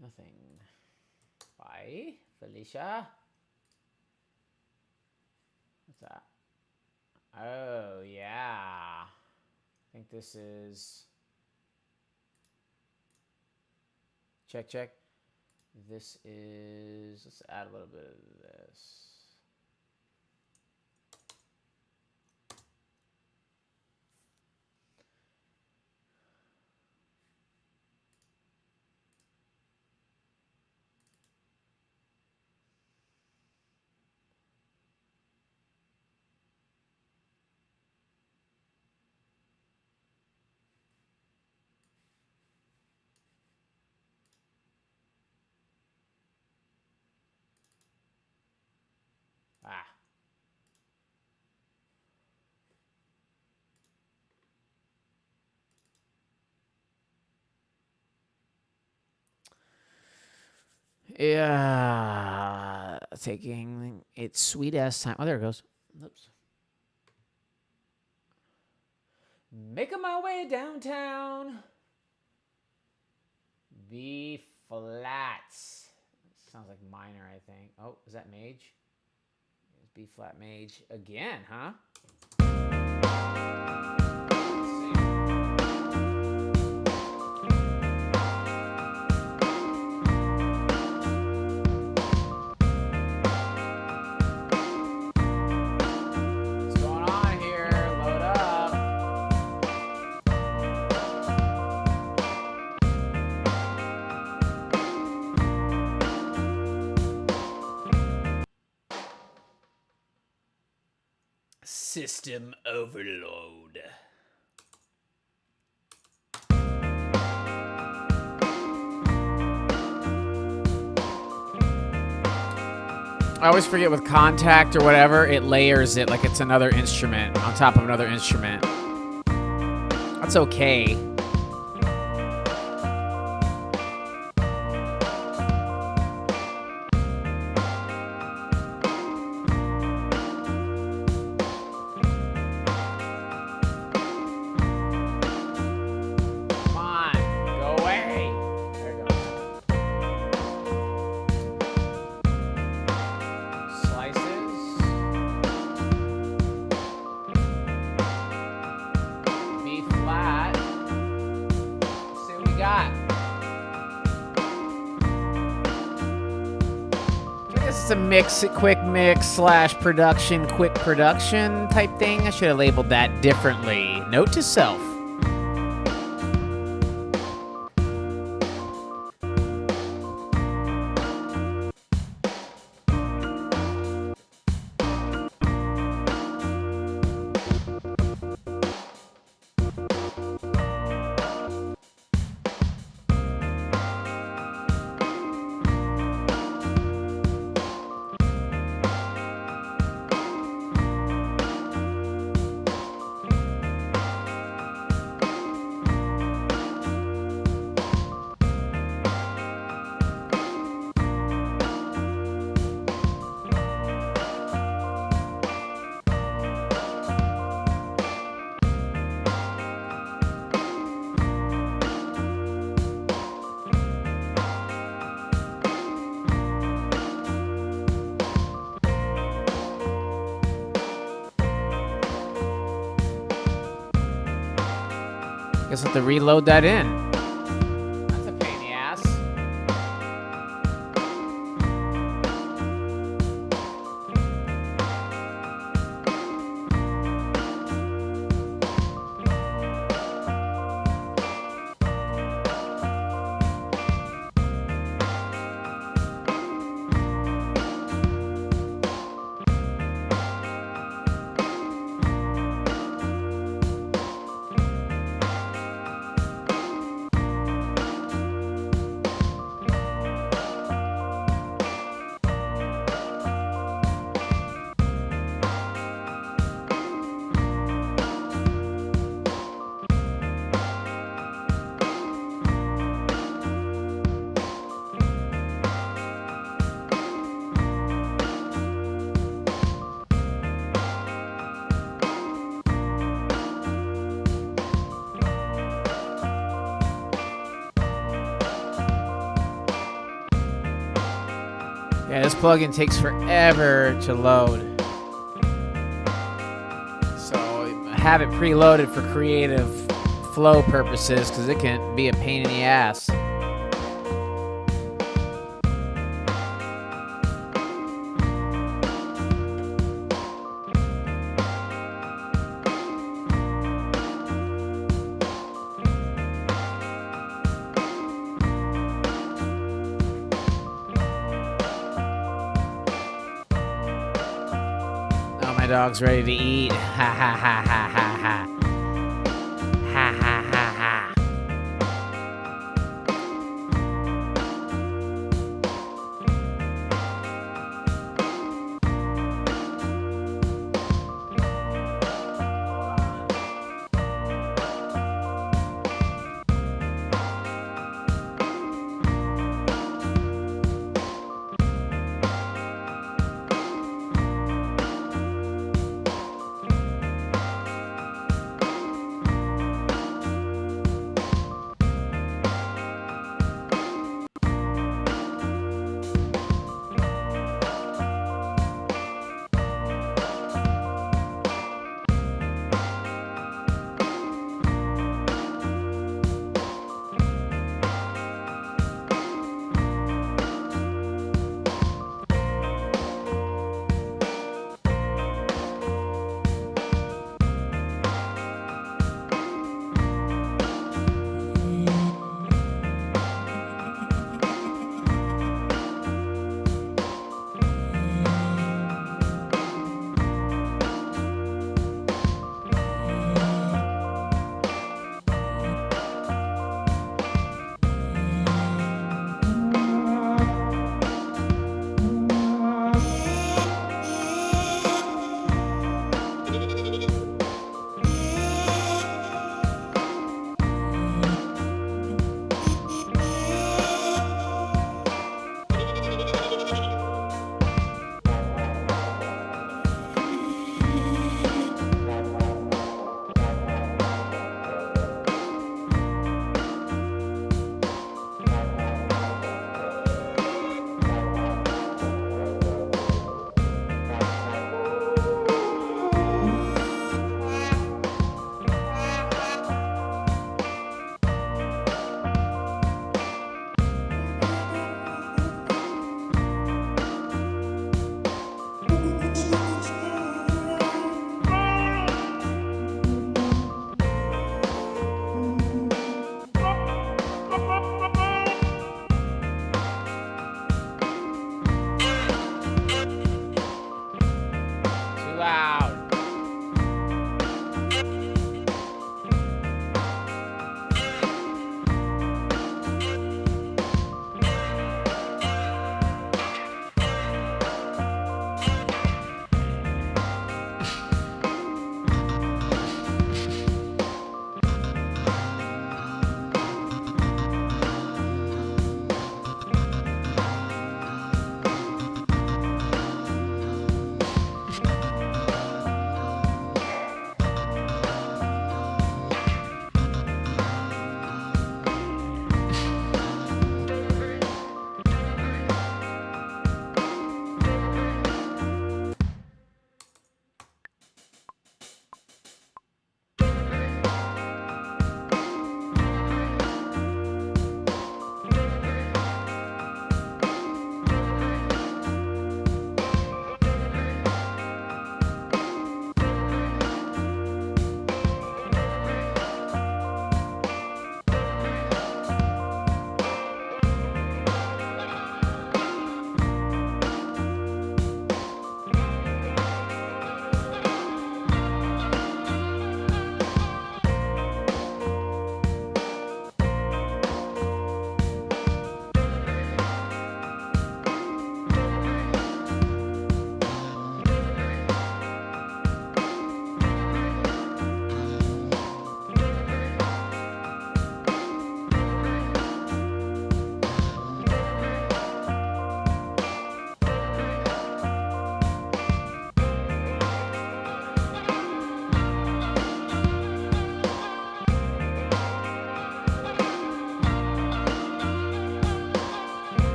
Nothing. Bye, Felicia. What's that? Oh, yeah. I think this is... Check, check. This is... Let's add a little bit of this. Ah. Yeah. Taking its sweet ass time. Oh, there it goes. Oops. Making my way downtown. B flat. Sounds like minor, I think. Oh, is that mage? B flat mage again, huh? What's going on here? Load up. System overload. I always forget with Contact or whatever, it layers it like it's another instrument on top of another instrument. That's okay. It's a mix, quick mix slash production, quick production type thing. I should have labeled that differently. Note to self. Guess I'll have to reload that in. That's a pain in the ass. Yeah, this plugin takes forever to load. So have it preloaded for creative flow purposes because it can be a pain in the ass. My dog's ready to eat. Ha ha ha ha ha ha. Ha ha ha ha.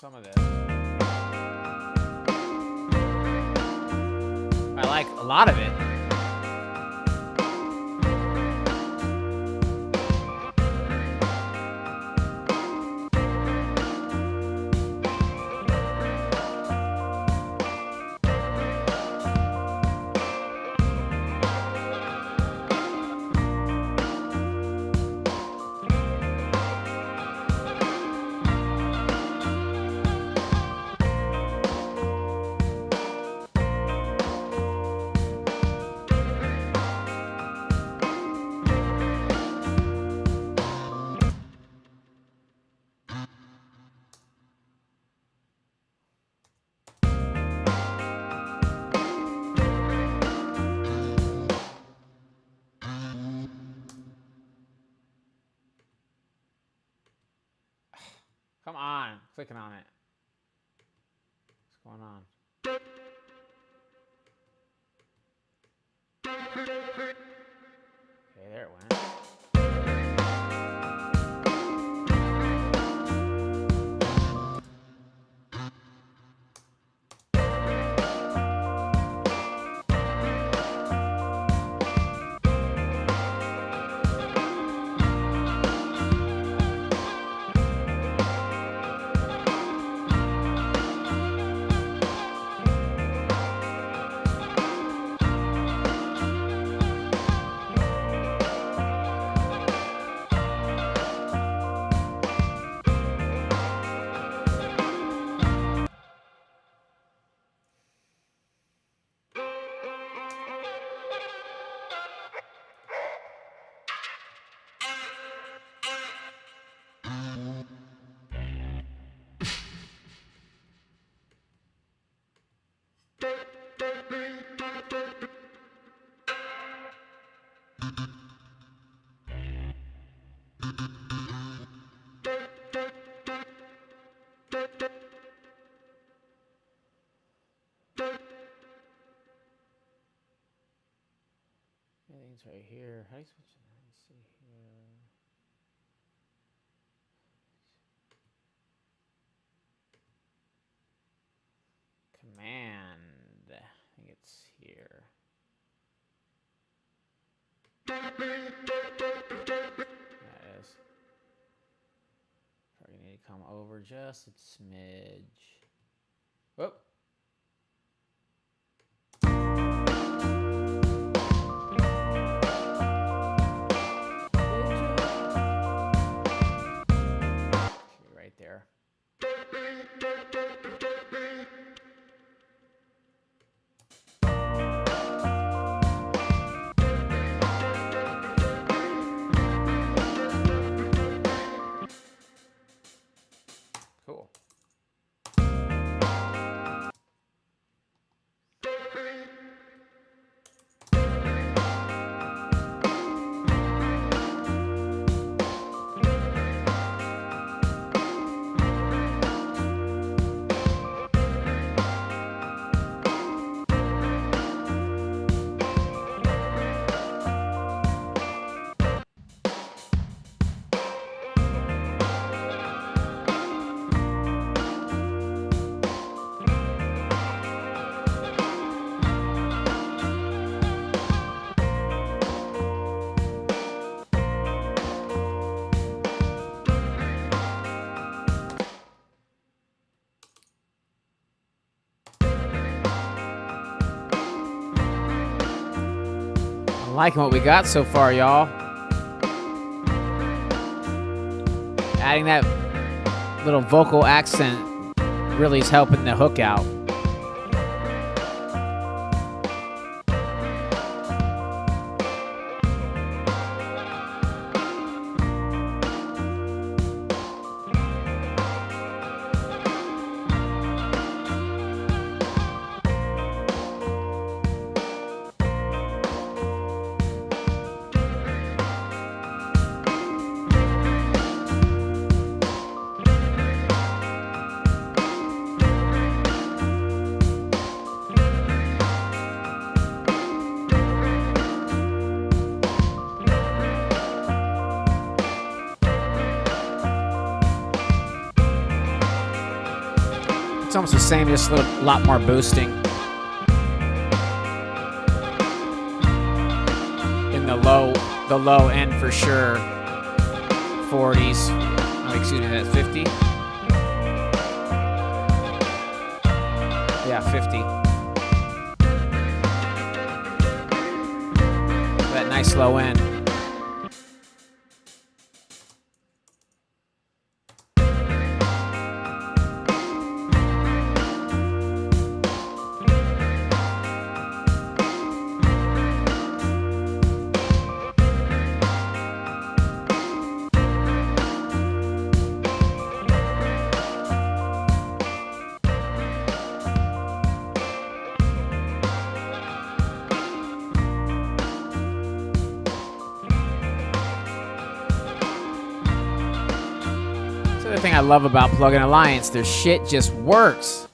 some of this. I like a lot of it. Come on, clicking on it. What's going on? Okay, there it went. Everything's right here. How do you switch it? Let me see here. Command. I think it's here. That is. Probably need to come over just a smidge. Whoop. Right there. Cool. I'm liking what we got so far, y'all. Adding that little vocal accent really is helping the hook out. almost the same, just a lot more boosting. In the low end for sure. 40s. Oh, excuse me, that's 50. Yeah, 50. That nice low end. The thing I love about Plug-in Alliance, their shit just works.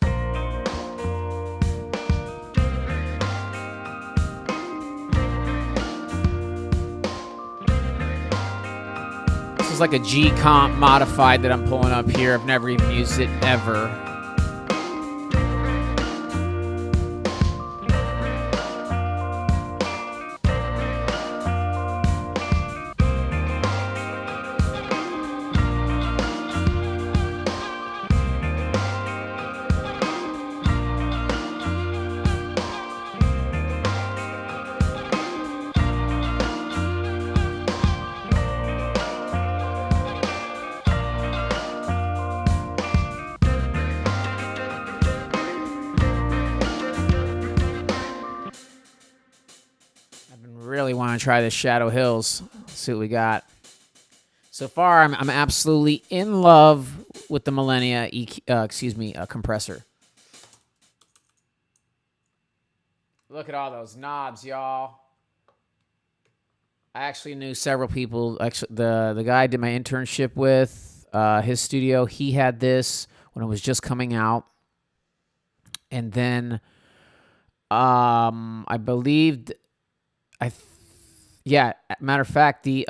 This is like a G-Comp modified that I'm pulling up here. I've never even used it ever. Really want to try the Shadow Hills. Let's see what we got. So far, I'm absolutely in love with the Millennia compressor. Look at all those knobs, y'all. I actually knew several people. Actually, the guy I did my internship with, his studio, he had this when it was just coming out, and then I believed. Yeah, matter of fact, the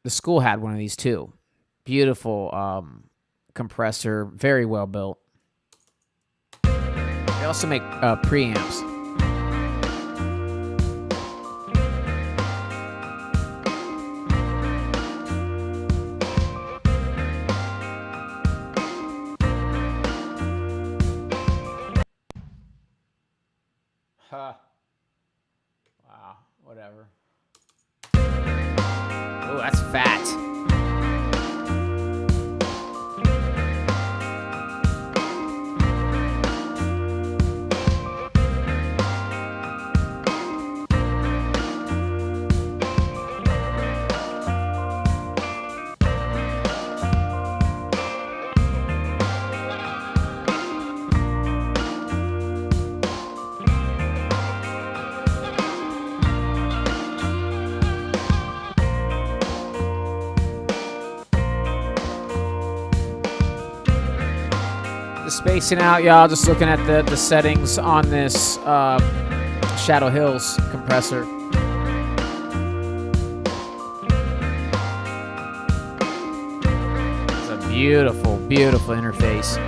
school had one of these too. Beautiful compressor, very well built. They also make preamps. Huh. Wow, whatever. Oh, that's fat. Spacing out, y'all. Just looking at the settings on this Shadow Hills compressor. It's a beautiful, beautiful interface.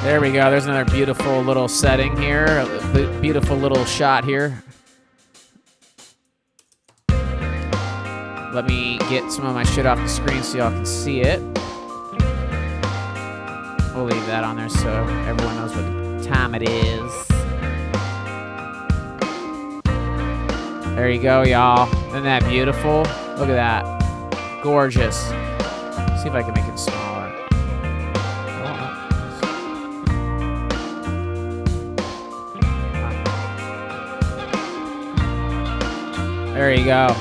There we go. There's another beautiful little setting here. A beautiful little shot here. Let me get some of my shit off the screen so y'all can see it. We'll leave that on there so everyone knows what time it is. There you go, y'all. Isn't that beautiful? Look at that. Gorgeous. See if I can make it smaller. There you go.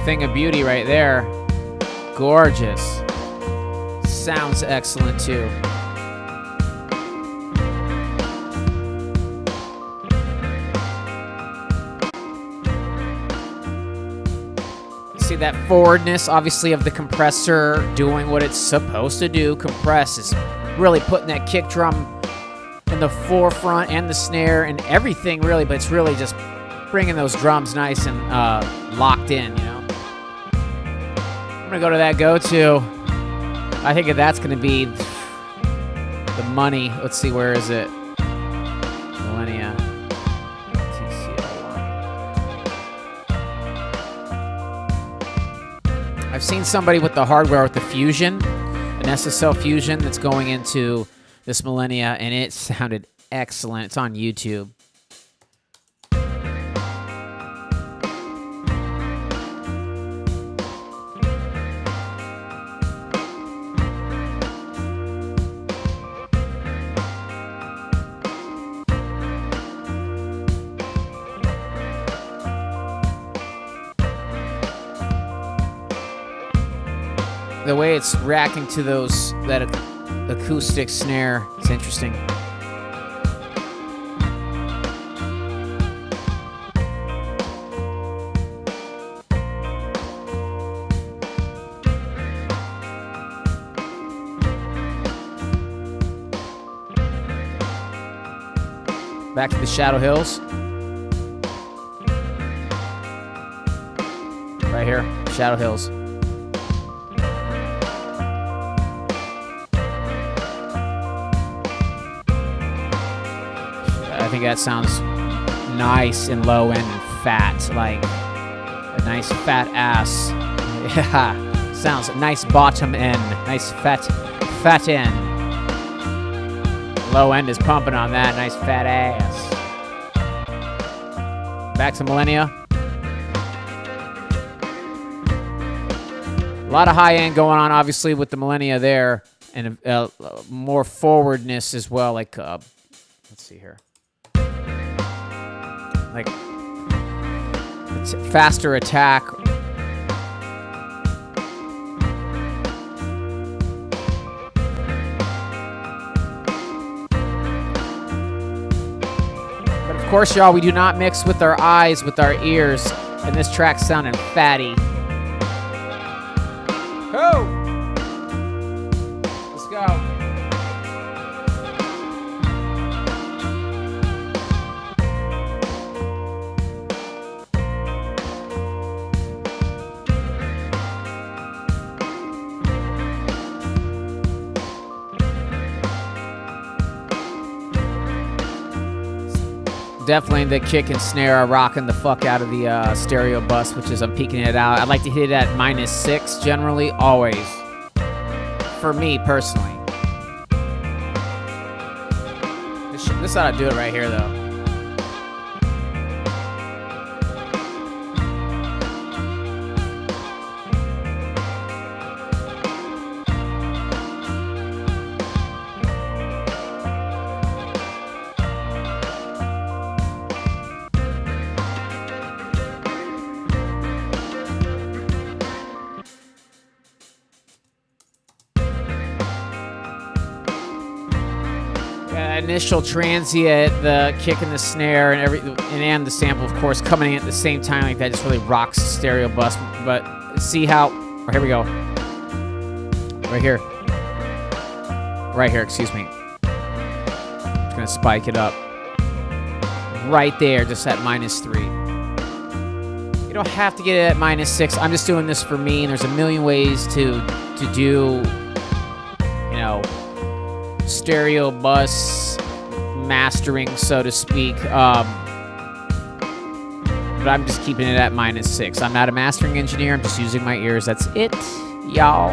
Thing of beauty right there. Gorgeous. Sounds excellent too. See that forwardness, obviously, of the compressor doing what it's supposed to do. Compress is really putting that kick drum in the forefront and the snare and everything, really, but it's really just bringing those drums nice and locked in, you know? I'm going to go to that go-to. I think that's going to be the money. Let's see, where is it? Millennia. I've seen somebody with the hardware with the Fusion, an SSL Fusion that's going into this Millennia, and it sounded excellent. It's on YouTube. The way it's reacting to that acoustic snare, it's interesting. Back to the Shadow Hills. Right here, Shadow Hills. I think that sounds nice and low end and fat, like a nice fat ass. Yeah, sounds nice bottom end, nice fat end. Low end is pumping on that, nice fat ass. Back to Millennia. A lot of high end going on, obviously, with the Millennia there, and more forwardness as well. Like, let's see here. Like, it's faster attack. But of course, y'all, we do not mix with our eyes, with our ears, and this track's sounding fatty. Oh! Let's go. Definitely the kick and snare are rocking the fuck out of the stereo bus, which is I'm peaking it out. I'd like to hit it at -6 generally, always. For me, personally. This ought to do it right here, though. Initial transient, the kick and the snare, and the sample, of course, coming in at the same time like that just really rocks the stereo bus. But see how? Oh, here we go. Right here. Excuse me. Just gonna spike it up. Right there, just at -3. You don't have to get it at -6. I'm just doing this for me, and there's a million ways to do, you know, stereo bus mastering, so to speak, but I'm just keeping it at -6. I'm not a mastering engineer. I'm just using my ears. That's it, y'all.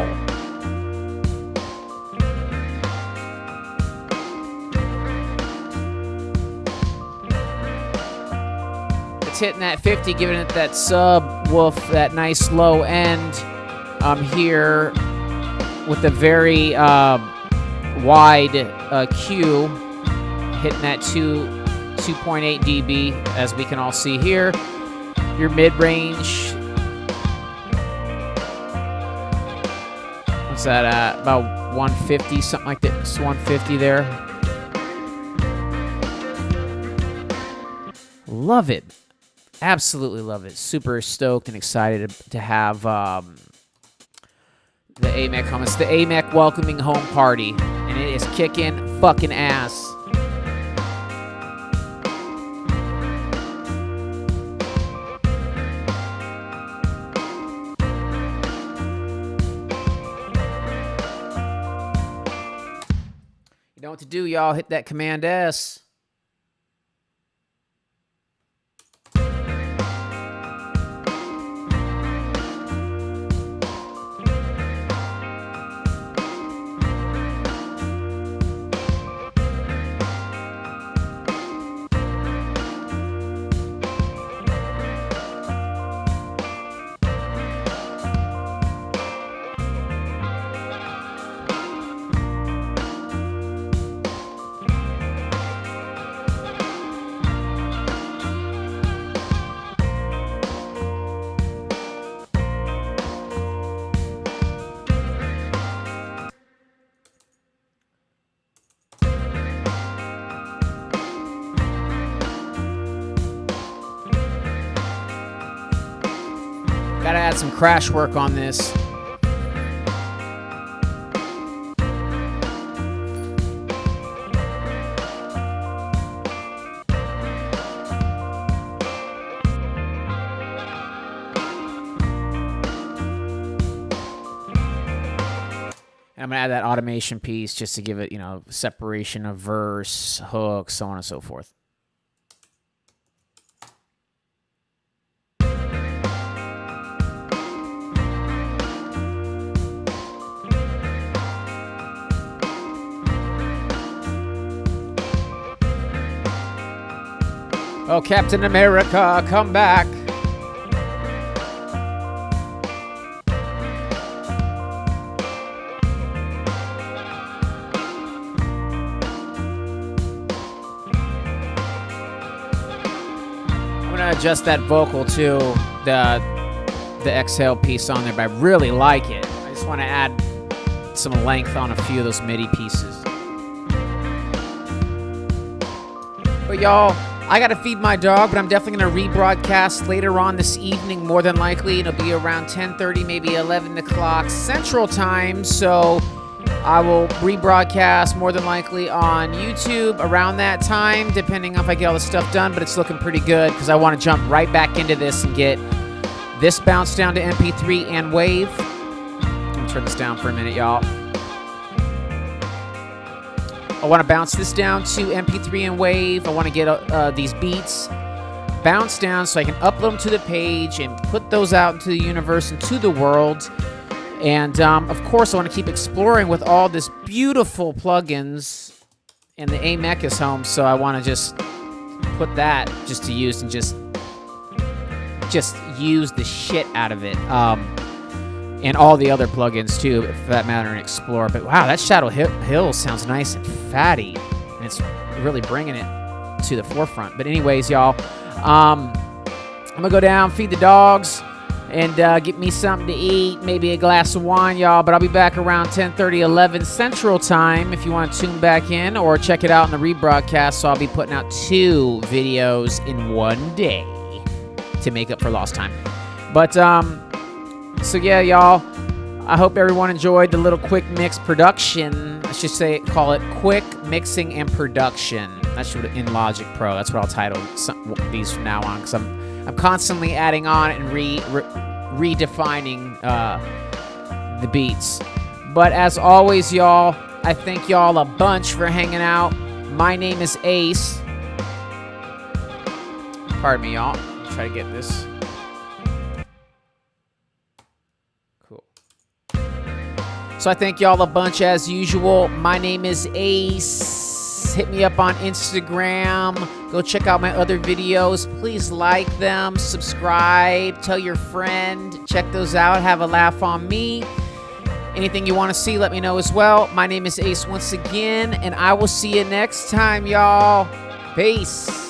It's hitting that 50, giving it that subwoof, that nice low end. Here with the very wide Q, hitting that 2.8 dB, as we can all see here. Your mid-range, what's that at? About 150, something like that. It's 150 there. Love it. Absolutely love it. Super stoked and excited to have the AMEC home. It's the AMEC welcoming home party, and it is kicking fucking ass. You know what to do, y'all. Hit that Command S. Gotta add some crash work on this. And I'm gonna add that automation piece just to give it, separation of verse, hook, so on and so forth. Oh, Captain America, come back. I'm gonna adjust that vocal too, the exhale piece on there, but I really like it. I just want to add some length on a few of those MIDI pieces. But y'all, I gotta feed my dog, but I'm definitely gonna rebroadcast later on this evening, more than likely. It'll be around 10:30, maybe 11 o'clock Central Time, so I will rebroadcast more than likely on YouTube around that time, depending on if I get all the stuff done, but it's looking pretty good, because I want to jump right back into this and get this bounced down to MP3 and Wave. Let me turn this down for a minute, y'all. I want to bounce this down to MP3 and Wave. I want to get these beats bounced down so I can upload them to the page and put those out into the universe and to the world. And, of course, I want to keep exploring with all this beautiful plugins. And the AMEC is home, so I want to just put that just to use and just use the shit out of it. And all the other plugins too, for that matter, and explore. But wow, that Shadow Hill sounds nice and fatty, and it's really bringing it to the forefront. But anyways, y'all, I'm gonna go down, feed the dogs, and get me something to eat, maybe a glass of wine, y'all. But I'll be back around 10:30, 11 Central Time if you want to tune back in or check it out in the rebroadcast. So I'll be putting out 2 videos in one day to make up for lost time. But so yeah, y'all, I hope everyone enjoyed the little quick mix production. I should call it quick mixing and production. That's what in Logic Pro. That's what I'll title these from now on, because I'm constantly adding on and redefining the beats. But as always, y'all, I thank y'all a bunch for hanging out. My name is Ace. Pardon me, y'all. Try to get this. So I thank y'all a bunch as usual. My name is Ace. Hit me up on Instagram. Go check out my other videos. Please like them, subscribe, tell your friend. Check those out. Have a laugh on me. Anything you want to see, let me know as well. My name is Ace once again, and I will see you next time, y'all. Peace.